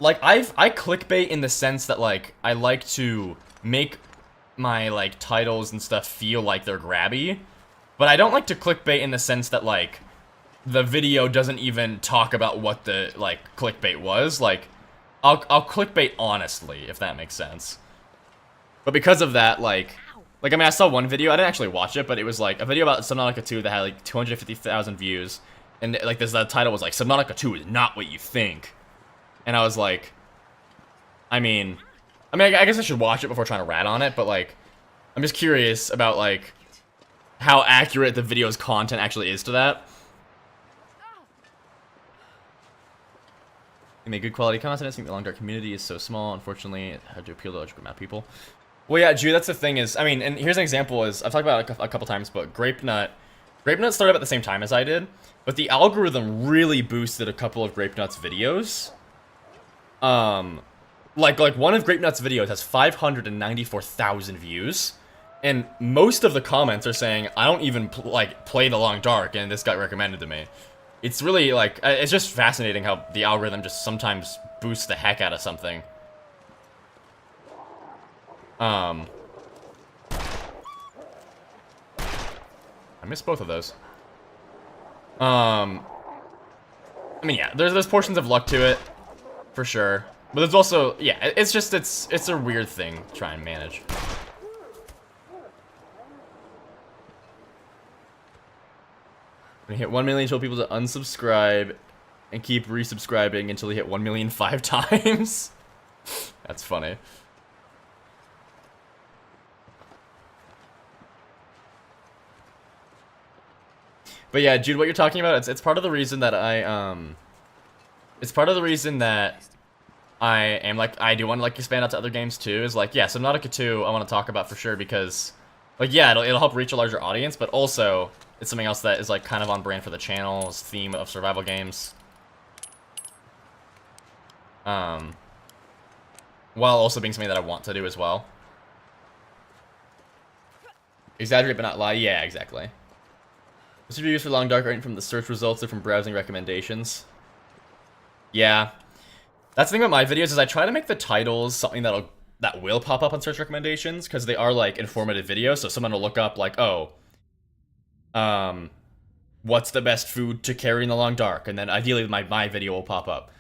Like, I clickbait in the sense that like, I like to make my like titles and stuff feel like they're grabby. But I don't like to clickbait in the sense that like, the video doesn't even talk about what the, like, clickbait was. Like, I'll clickbait honestly, if that makes sense. But because of that, like, I mean, I saw one video, I didn't actually watch it, but it was, like, a video about Subnautica 2 that had, like, 250,000 views. And, like, the title was, like, Subnautica 2 is not what you think. And I was like, I guess I should watch it before trying to rat on it, but, like, I'm just curious about, like, how accurate the video's content actually is to that. They make good quality content. I think the Long Dark community is so small. Unfortunately, it had to appeal to a large amount of people. Well, yeah, Jude, that's the thing is, I mean, and here's an example is, I've talked about it a couple times, but Grape Nut started up at the same time as I did, but the algorithm really boosted a couple of Grape Nut's videos. Like one of Grape Nut's videos has 594,000 views, and most of the comments are saying, I don't even, play The Long Dark, and this got recommended to me. It's really, like, it's just fascinating how the algorithm just sometimes boosts the heck out of something. I missed both of those. I mean, yeah, there's portions of luck to it, for sure. But there's also, yeah, it's just, it's a weird thing to try and manage. We hit 1 million, told people to unsubscribe and keep resubscribing until we hit 1 million 5 times. That's funny. But yeah, Jude, what you're talking about, it's part of the reason that it's part of the reason that I am, like, I do want to, like, expand out to other games too, is, like, yeah, Subnautica 2 I want to talk about for sure, because, like, yeah, it'll help reach a larger audience, but also, it's something else that is, like, kind of on brand for the channel's theme of survival games. While also being something that I want to do as well. Exaggerate but not lie, yeah, exactly. This reviews for Long Dark aren't from the search results, they're from browsing recommendations. Yeah. That's the thing about my videos, is I try to make the titles something that will pop up on search recommendations, because they are, like, informative videos, so someone will look up, like, oh, what's the best food to carry in the Long Dark, and then ideally my video will pop up.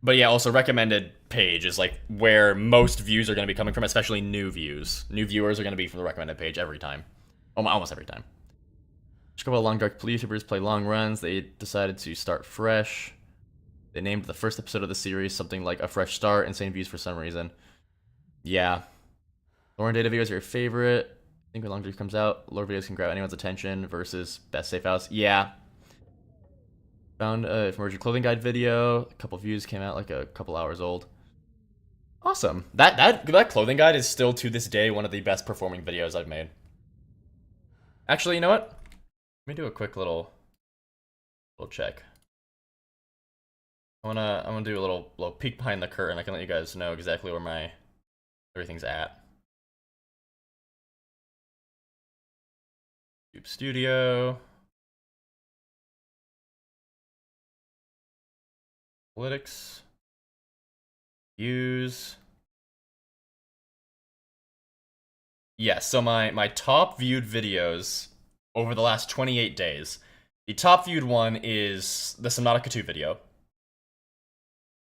But yeah, also recommended page is, like, where most views are going to be coming from, especially new views. New viewers are going to be from the recommended page every time. Almost every time. Just a couple of Long Dark YouTubers play long runs. They decided to start fresh. They named the first episode of the series something like A Fresh Start. Insane views for some reason. Yeah. Lore and data videos are your favorite. I think when Long Dark comes out, lore videos can grab anyone's attention versus best safe house. Yeah. Found a Merger Clothing Guide video. A couple views, came out like a couple hours old. Awesome. That clothing guide is still to this day one of the best performing videos I've made. Actually, you know what? Let me do a quick little check. I'm gonna do a little peek behind the curtain. I can let you guys know exactly where everything's at. YouTube Studio. Analytics. Views. Yes, so my top viewed videos over the last 28 days. The top viewed one is the Subnautica 2 video.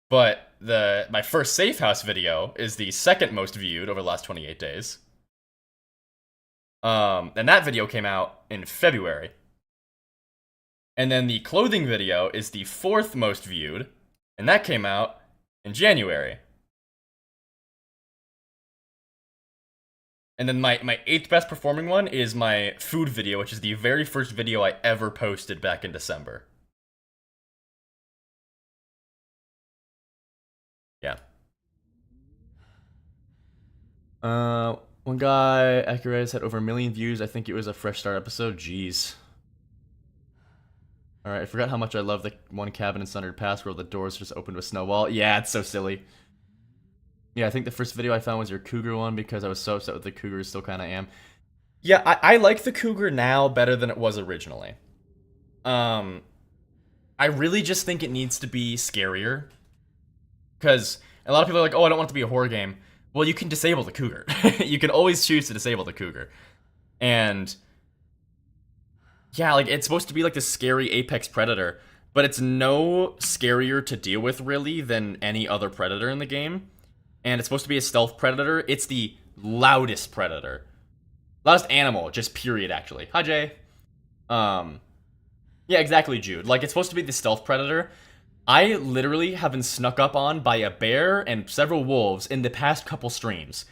But my first safe house video is the second most viewed over the last 28 days. And that video came out in February. And then the clothing video is the fourth most viewed, and that came out in January. And then my eighth best performing one is my food video, which is the very first video I ever posted back in December. Yeah. One guy, Accurate, had over 1 million views. I think it was a Fresh Start episode. Jeez. Alright, I forgot how much I love the one cabin in Sundered Pass where the doors just opened with snowball. Yeah, it's so silly. Yeah, I think the first video I found was your cougar one because I was so upset with the cougar, still kind of am. Yeah, I like the cougar now better than it was originally. I really just think it needs to be scarier. Because a lot of people are like, oh, I don't want it to be a horror game. Well, you can disable the cougar. You can always choose to disable the cougar. And Yeah, like it's supposed to be like the scary apex predator, but it's no scarier to deal with really than any other predator in the game. And it's supposed to be a stealth predator. It's the loudest predator. Loudest animal, just period actually. Hi Jay. Um yeah, exactly, Jude. Like it's supposed to be the stealth predator. I literally have been snuck up on by a bear and several wolves in the past couple streams.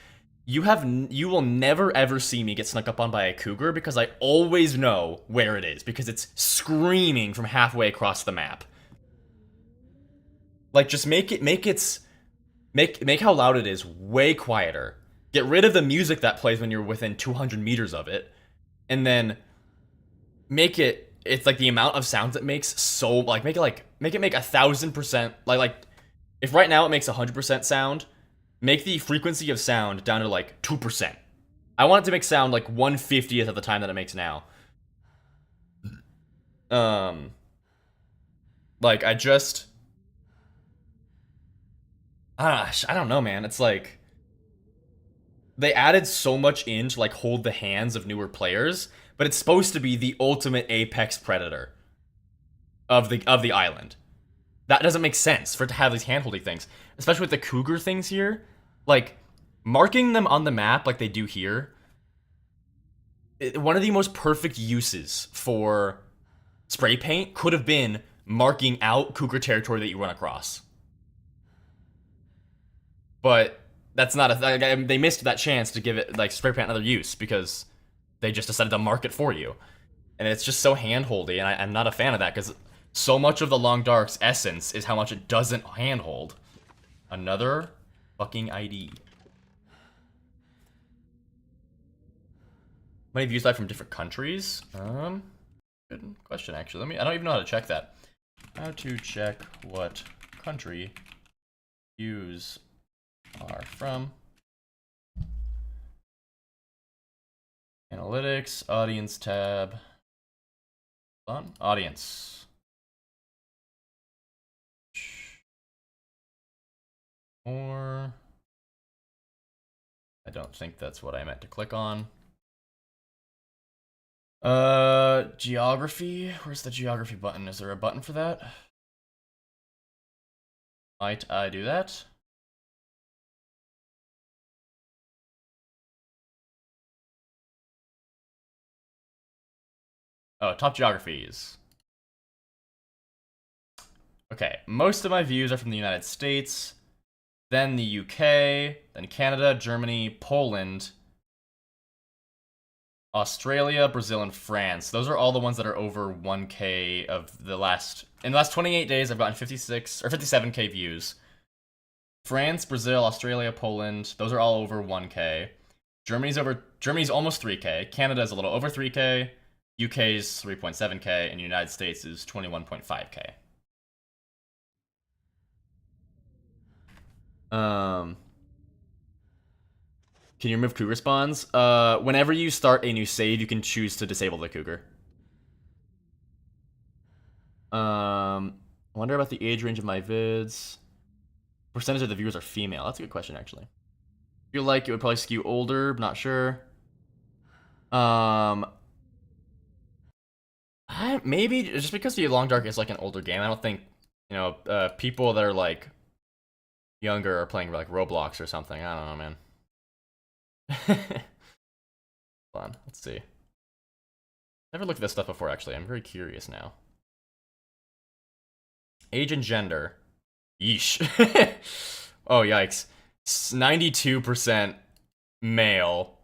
You will never ever see me get snuck up on by a cougar because I always know where it is because it's screaming from halfway across the map. Like just make how loud it is way quieter. Get rid of the music that plays when you're within 200 meters of it, and then it's like the amount of sounds it makes so like make it make 1,000% like if right now it makes 100% sound, make the frequency of sound down to like 2%. I want it to make sound like 1/50th of the time that it makes now. Um, like I don't know, man. It's like they added so much in to like hold the hands of newer players, but it's supposed to be the ultimate apex predator of the island. That doesn't make sense for it to have these handholding things, especially with the cougar things here. Like marking them on the map like they do here. One of the most perfect uses for spray paint could have been marking out cougar territory that you run across. But that's not they missed that chance to give it like spray paint another use because they just decided to mark it for you, and it's just so handholdy, and I'm not a fan of that because so much of the Long Dark's essence is how much it doesn't handhold. Another fucking ID. How many views I have from different countries? Good question actually. I don't even know how to check that. How to check what country views are from. Analytics, audience tab. Hold on, audience. Or I don't think that's what I meant to click on. Geography. Where's the geography button? Is there a button for that? Might I do that? Oh, top geographies. Okay, most of my views are from the United States, then the UK, then Canada, Germany, Poland, Australia, Brazil, and France. Those are all the ones that are over 1K of the last... In the last 28 days, I've gotten 56 or 57K views. France, Brazil, Australia, Poland, those are all over 1K. Germany's almost 3K. Canada is a little over 3K. UK's 3.7K, and the United States is 21.5K. Can you remove cougar spawns? Whenever you start a new save, you can choose to disable the cougar. I wonder about the age range of my vids. Percentage of the viewers are female. That's a good question, actually. I feel like it would probably skew older, but not sure. Maybe just because the Long Dark is like an older game, I don't think people that are like younger are playing like Roblox or something. I don't know, man. Hold on, let's see. Never looked at this stuff before, actually. I'm very curious now. Age and gender. Yeesh. Oh, yikes. 92% male.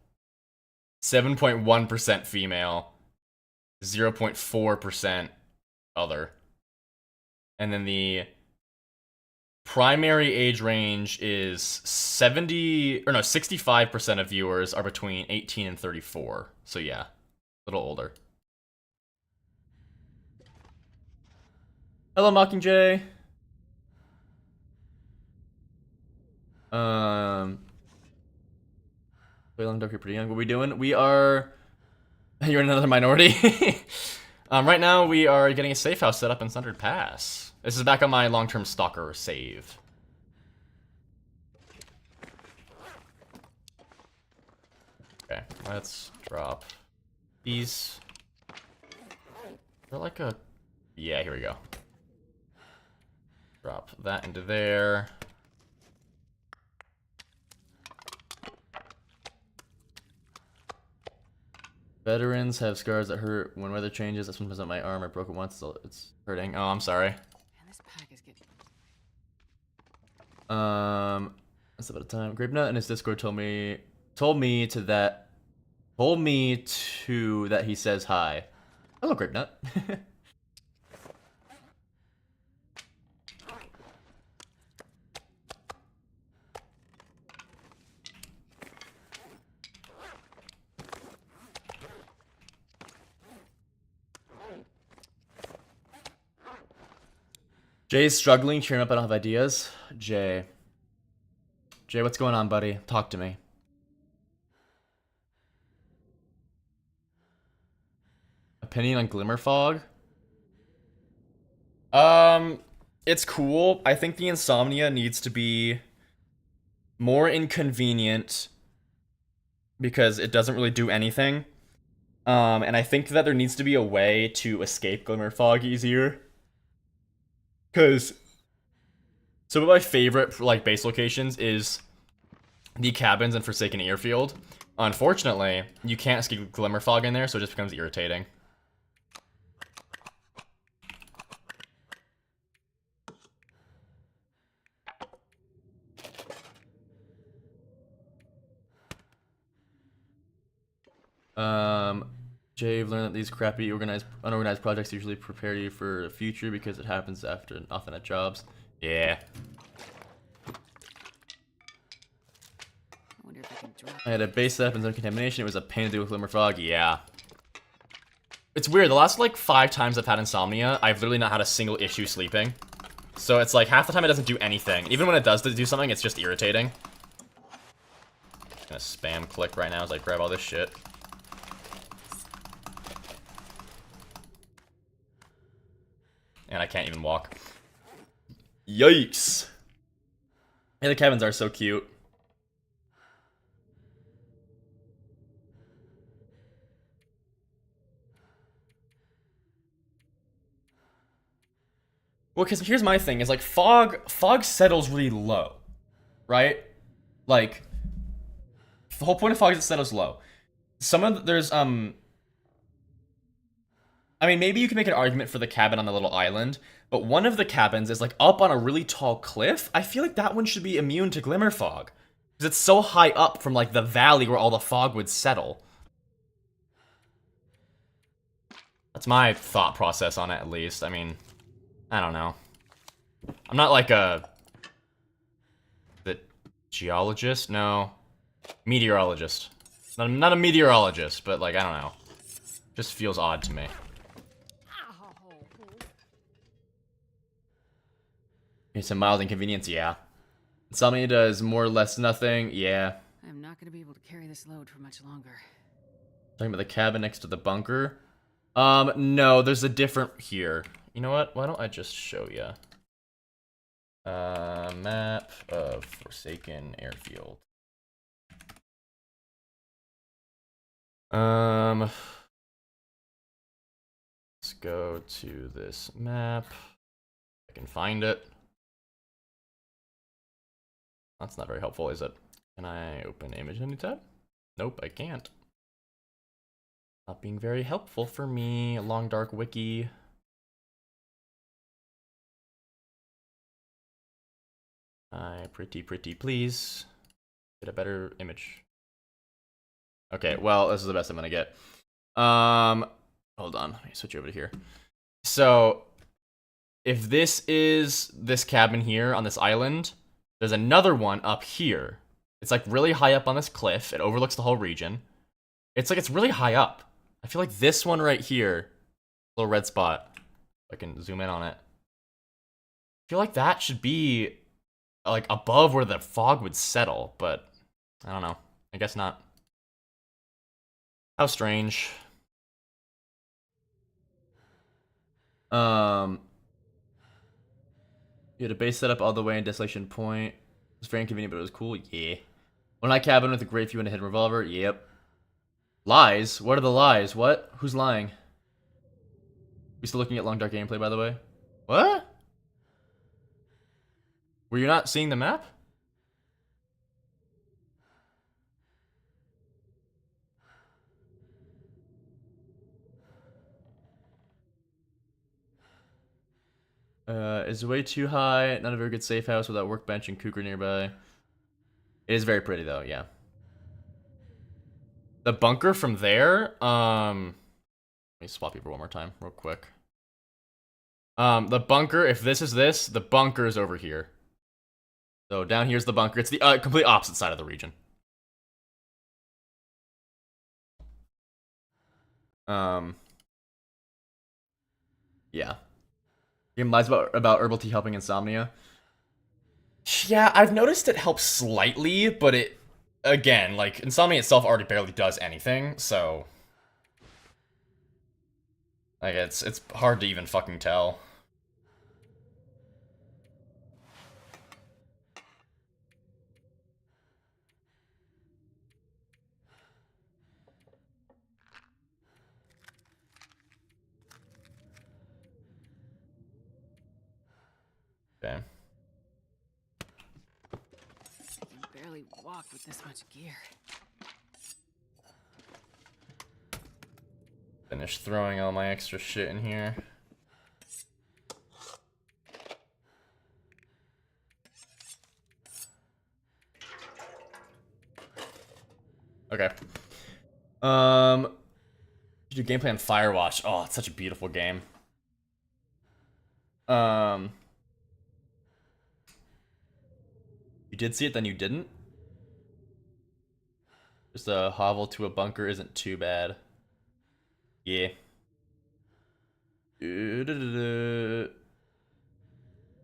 7.1% female. 0.4% other. And then the primary age range is 65% of viewers are between 18 and 34. So yeah, a little older. Hello, Mockingjay. Long Dark, you're pretty young. What are we doing? We are... You're in another minority? Right now, we are getting a safe house set up in Sundered Pass. This is back on my long-term stalker save. Okay, let's drop these. there like a... Yeah, here we go. Drop that into there. Veterans have scars that hurt when weather changes. That's sometimes on my arm. I broke it once, so it's hurting. Oh, I'm sorry. Man, this pack is getting... That's about a time. Grapenut in his Discord told me to that he says hi. Hello, Grapenut. Jay's struggling, cheering up. I don't have ideas. Jay, what's going on, buddy? Talk to me. Opinion on Glimmer Fog? It's cool. I think the insomnia needs to be more inconvenient because it doesn't really do anything. And I think that there needs to be a way to escape Glimmer Fog easier. Because some of my favorite like base locations is the cabins in Forsaken Airfield. Unfortunately, you can't escape Glimmer Fog in there, so it just becomes irritating. Jay, I've learned that these crappy unorganized projects usually prepare you for the future because it happens often at jobs. Yeah. I wonder if I can drop... I had a base setup and some contamination. It was a pain to deal with Glimmer Fog. Yeah. It's weird. The last like 5 times I've had insomnia, I've literally not had a single issue sleeping. So it's like half the time it doesn't do anything. Even when it does do something, it's just irritating. I'm gonna spam click right now as I grab all this shit. And I can't even walk. Yikes. Yeah, the cabins are so cute. Well, because here's my thing, is like fog settles really low, right? Like, the whole point of fog is it settles low. I mean, maybe you can make an argument for the cabin on the little island, but one of the cabins is like up on a really tall cliff. I feel like that one should be immune to Glimmer Fog. Because it's so high up from like the valley where all the fog would settle. That's my thought process on it, at least. I mean, I don't know. I'm not like the geologist? No. Meteorologist. Not a meteorologist, but like, I don't know. Just feels odd to me. It's a mild inconvenience, yeah. Insomnia does more or less nothing, yeah. I'm not gonna be able to carry this load for much longer. Talking about the cabin next to the bunker? No, there's a different here. You know what? Why don't I just show you? Map of Forsaken Airfield. Let's go to this map. I can find it. That's not very helpful, is it? Can I open image in a tab? Nope, I can't. Not being very helpful for me. Long dark wiki. Pretty please. Get a better image. Okay, well, this is the best I'm gonna get. Hold on, let me switch over to here. So, if this is this cabin here on this island, there's another one up here. It's like really high up on this cliff. It overlooks the whole region. It's like it's really high up. I feel like this one right here, little red spot. I can zoom in on it. I feel like that should be like above where the fog would settle, but I don't know. I guess not. How strange. You had a base set up all the way in Desolation Point. It was very inconvenient, but it was cool. Yeah. One night cabin with a great view and a hidden revolver. Yep. Lies? What are the lies? What? Who's lying? We still looking at Long Dark gameplay, by the way? What? Were you not seeing the map? Is way too high. Not a very good safe house without workbench and cougar nearby. It is very pretty though, yeah. The bunker from there, let me swap people one more time, real quick. The bunker, if this is this, the bunker is over here. So down here's the bunker. It's the complete opposite side of the region. Yeah. Game lies about herbal tea helping insomnia. Yeah, I've noticed it helps slightly, but it, again, like, insomnia itself already barely does anything, so... Like, it's hard to even fucking tell. Okay. I can barely walk with this much gear. Finish throwing all my extra shit in here. Okay. Do gameplay on Firewatch. Oh, it's such a beautiful game. You did see it, then you didn't? Just a hovel to a bunker isn't too bad. Yeah.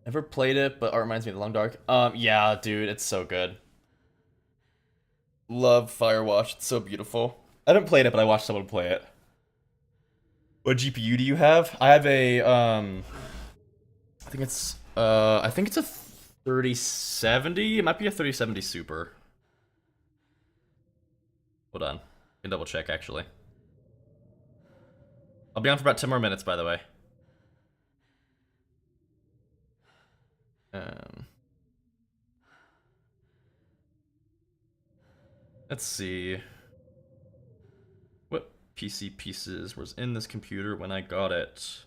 Never played it, but art reminds me of the Long Dark. Yeah, dude, it's so good. Love Firewatch, it's so beautiful. I haven't played it, but I watched someone play it. What GPU do you have? I have a, I think it's a 3070. It might be a 3070 Super. Hold on. I can double check, actually. I'll be on for about 10 more minutes, by the way. Let's see. What PC pieces was in this computer when I got it?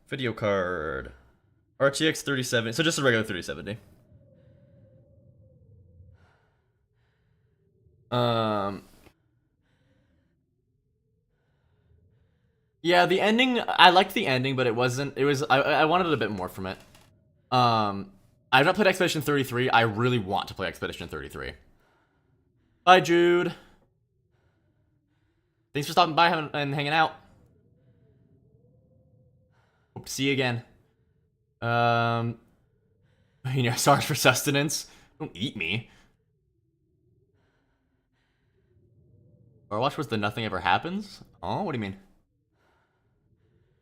Video card. RTX 3070. So just a regular 3070. Yeah, the ending, I liked the ending, but it wasn't, I wanted a bit more from it. I've not played Expedition 33. I really want to play Expedition 33. Bye, Jude. Thanks for stopping by and hanging out. Hope to see you again. You know, sorry for sustenance. Don't eat me. Overwatch was the nothing ever happens? Oh, what do you mean?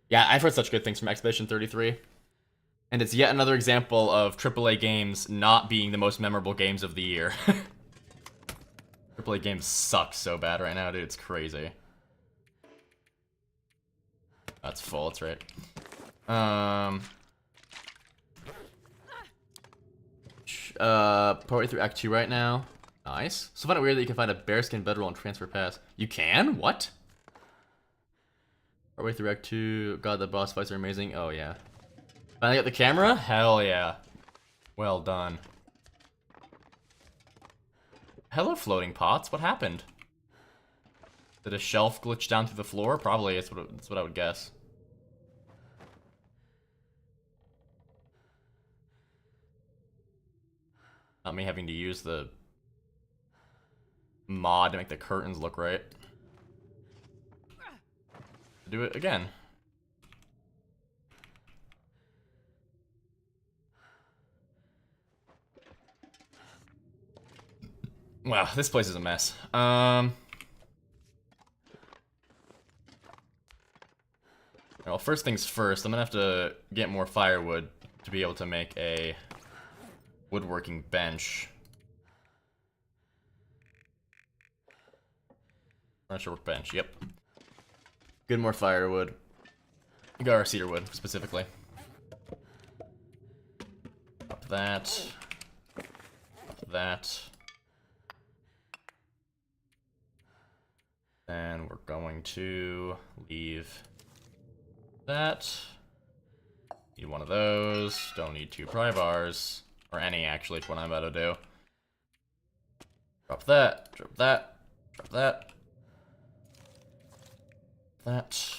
Yeah, I've heard such good things from Expedition 33. And it's yet another example of AAA games not being the most memorable games of the year. AAA games suck so bad right now, dude. It's crazy. That's full, that's right. Partway through Act 2 right now. Nice. So find it weird that you can find a bearskin bedroll and transfer pass. You can? What? Partway through Act 2. God, the boss fights are amazing. Oh, yeah. Finally got the camera? Hell yeah. Well done. Hello, floating pots. What happened? Did a shelf glitch down through the floor? Probably. That's what I would guess. Not me having to use the mod to make the curtains look right. Do it again. Wow, this place is a mess. Well, first things first, I'm gonna have to get more firewood to be able to make a woodworking bench. Furniture workbench, yep. Get more firewood. Or cedar wood, specifically. Up that. Up that. Then we're going to leave that. Need one of those. Don't need 2 pry bars. Or any, actually, for what I'm about to do. Drop that. Drop that. Drop that. That.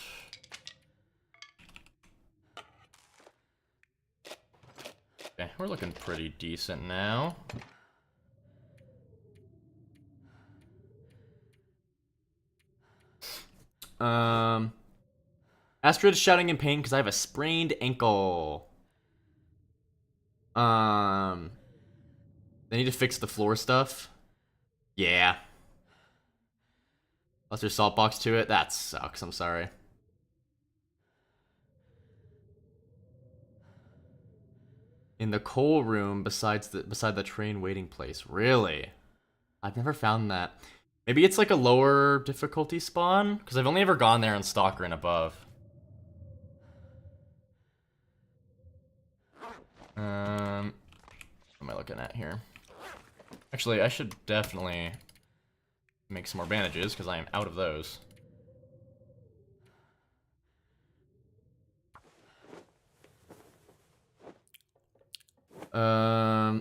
Okay, we're looking pretty decent now. Astrid is shouting in pain because I have a sprained ankle. They need to fix the floor stuff. Yeah. Plus there's salt box to it. That sucks. I'm sorry. In the coal room beside the train waiting place. Really? I've never found that. Maybe it's like a lower difficulty spawn? Because I've only ever gone there on Stalker and above. What am I looking at here? Actually, I should definitely make some more bandages, because I am out of those. Yeah.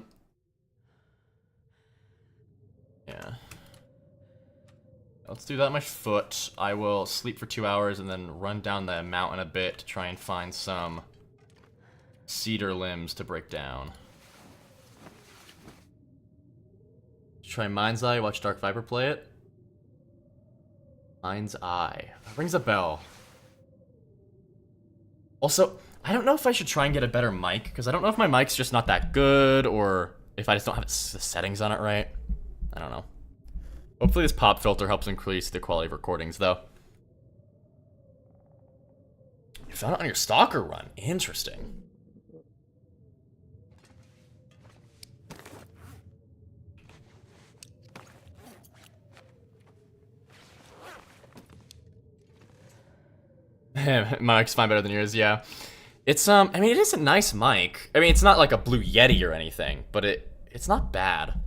Let's do that on my foot. I will sleep for 2 hours and then run down the mountain a bit to try and find some cedar limbs to break down. Try Mind's Eye, watch Dark Viper play it. Mind's Eye. That rings a bell. Also, I don't know if I should try and get a better mic, because I don't know if my mic's just not that good, or if I just don't have the settings on it right. I don't know. Hopefully this pop filter helps increase the quality of recordings, though. You found it on your Stalker run. Interesting. My mic's fine better than yours, yeah. It's, I mean, it is a nice mic. I mean, it's not like a Blue Yeti or anything, but it's not bad.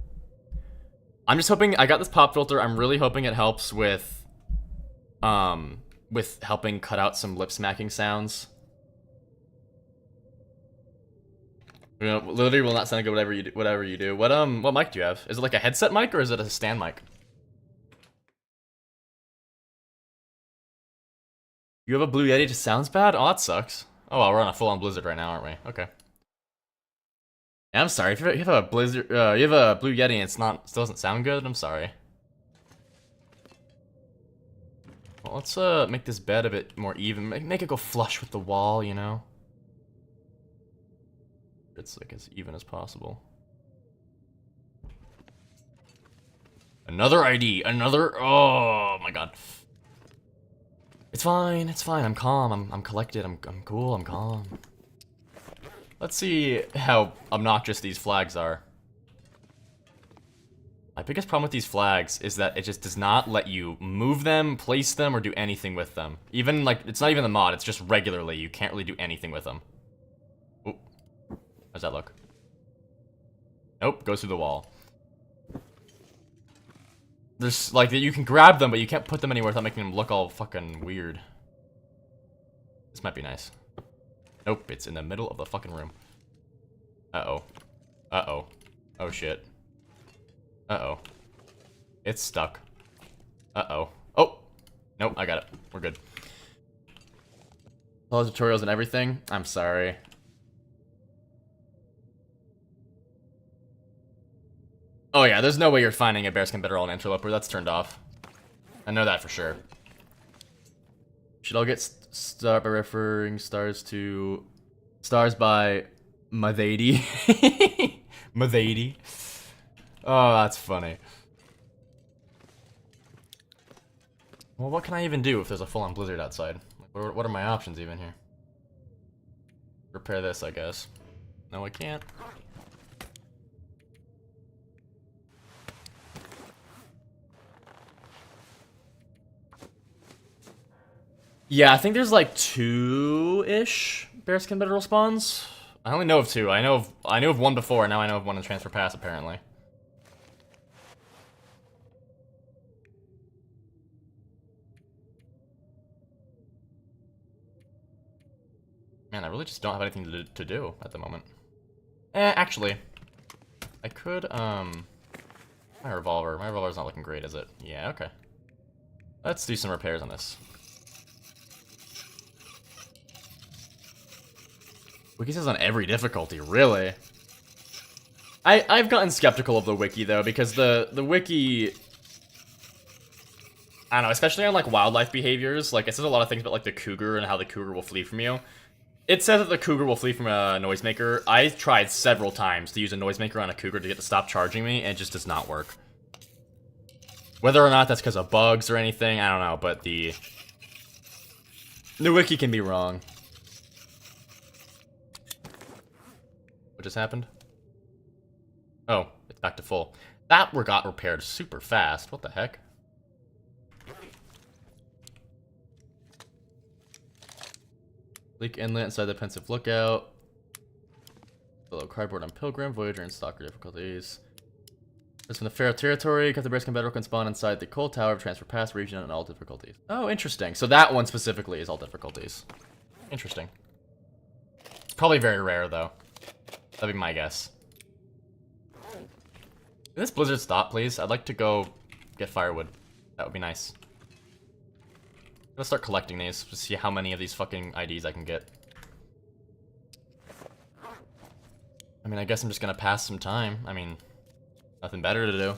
I'm just hoping, I got this pop filter, I'm really hoping it helps with helping cut out some lip smacking sounds. You know, literally will not sound good whatever you do. What mic do you have? Is it like a headset mic or is it a stand mic? You have a Blue Yeti, just sounds bad? Oh, that sucks. Oh well, we're on a full-on blizzard right now, aren't we? Okay. Yeah, I'm sorry. If you have a blizzard, you have a Blue Yeti and still doesn't sound good. I'm sorry. Well, let's make this bed a bit more even. Make it go flush with the wall, you know. It's like as even as possible. Another ID. Another. Oh my god. It's fine. It's fine. I'm calm. I'm collected. I'm cool. I'm calm. Let's see how obnoxious these flags are. My biggest problem with these flags is that it just does not let you move them, place them, or do anything with them. Even, like, it's not even the mod, it's just regularly. You can't really do anything with them. Ooh. How's that look? Nope, goes through the wall. There's, like, you can grab them, but you can't put them anywhere without making them look all fucking weird. This might be nice. Nope, it's in the middle of the fucking room. Uh-oh. Uh-oh. Oh, shit. Uh-oh. It's stuck. Uh-oh. Oh! Nope, I got it. We're good. All those tutorials and everything? I'm sorry. Oh yeah, there's no way you're finding a bearskin bedroll and interloper. That's turned off. I know that for sure. Should all get start by referring stars to... Stars by... Mathady. Mathady. Oh, that's funny. Well, what can I even do if there's a full-on blizzard outside? Like, what are my options even here? Repair this, I guess. No, I can't. Yeah, I think there's like 2-ish bearskin bedroll spawns. I only know of 2. I knew of one before, and now I know of one in Transfer Pass, apparently. Man, I really just don't have anything to do at the moment. Actually, I could, my revolver's not looking great, is it? Yeah, okay. Let's do some repairs on this. Wiki says on every difficulty, really? I've gotten skeptical of the wiki, though, because the wiki... I don't know, especially on, like, wildlife behaviors, like, it says a lot of things about, like, the cougar and how the cougar will flee from you. It says that the cougar will flee from a noisemaker. I tried several times to use a noisemaker on a cougar to get to stop charging me, and it just does not work. Whether or not that's because of bugs or anything, I don't know, but the wiki can be wrong. What just happened? Oh, it's back to full. That got repaired super fast. What the heck? Leak inlet inside the Pensive Lookout. Below cardboard on Pilgrim, Voyager, and Stalker difficulties. It's from the Pharaoh territory. Cut the Bearskin Bedrock can spawn inside the Cold Tower of Transfer Pass region and all difficulties. Oh, interesting. So that one specifically is all difficulties. Interesting. It's probably very rare, though. That'd be my guess. Can this blizzard stop, please? I'd like to go get firewood. That would be nice. I'm gonna start collecting these to see how many of these fucking IDs I can get. I mean, I guess I'm just gonna pass some time. I mean, nothing better to do.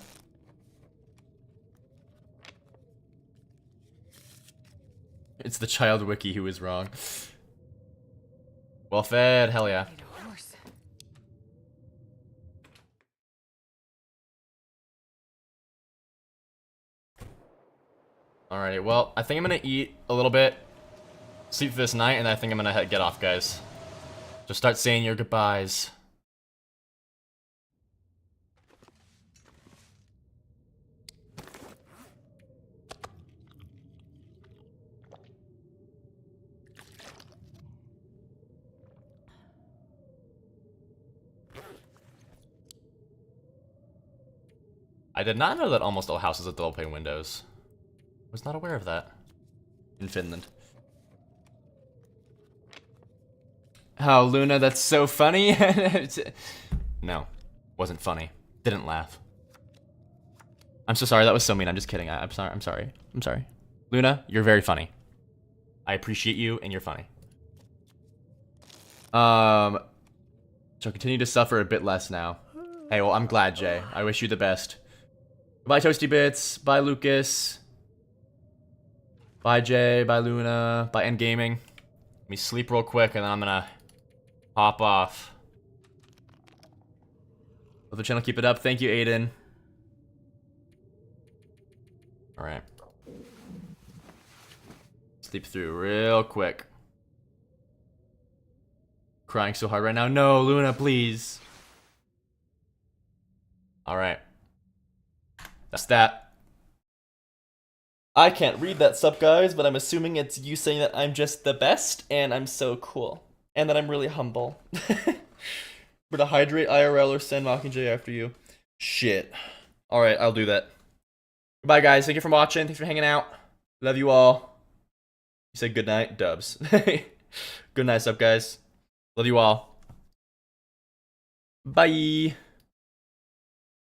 It's the child wiki who is wrong. Well fed, hell yeah. Alrighty, well, I think I'm gonna eat a little bit, sleep for this night, and I think I'm gonna get off, guys. Just start saying your goodbyes. I did not know that almost all houses had double pane windows. Was not aware of that. In Finland. Oh, Luna, that's so funny. No, wasn't funny. Didn't laugh. I'm so sorry, that was so mean. I'm just kidding. I'm sorry, I'm sorry. I'm sorry. Luna, you're very funny. I appreciate you, and you're funny. So continue to suffer a bit less now. Hey, well, I'm glad, Jay. I wish you the best. Bye, Toasty Bits. Bye, Lucas. Bye, Jay. Bye, Luna. Bye, Endgaming. Let me sleep real quick, and then I'm gonna hop off. Love the channel. Keep it up. Thank you, Aiden. Alright. Sleep through real quick. Crying so hard right now. No, Luna, please. Alright. That's that. I can't read that sup, guys, but I'm assuming it's you saying that I'm just the best, and I'm so cool. And that I'm really humble. For to hydrate IRL or send Mockingjay after you. Shit. Alright, I'll do that. Goodbye, guys. Thank you for watching. Thanks for hanging out. Love you all. You said good night, Dubs. Good night, sup, guys. Love you all. Bye.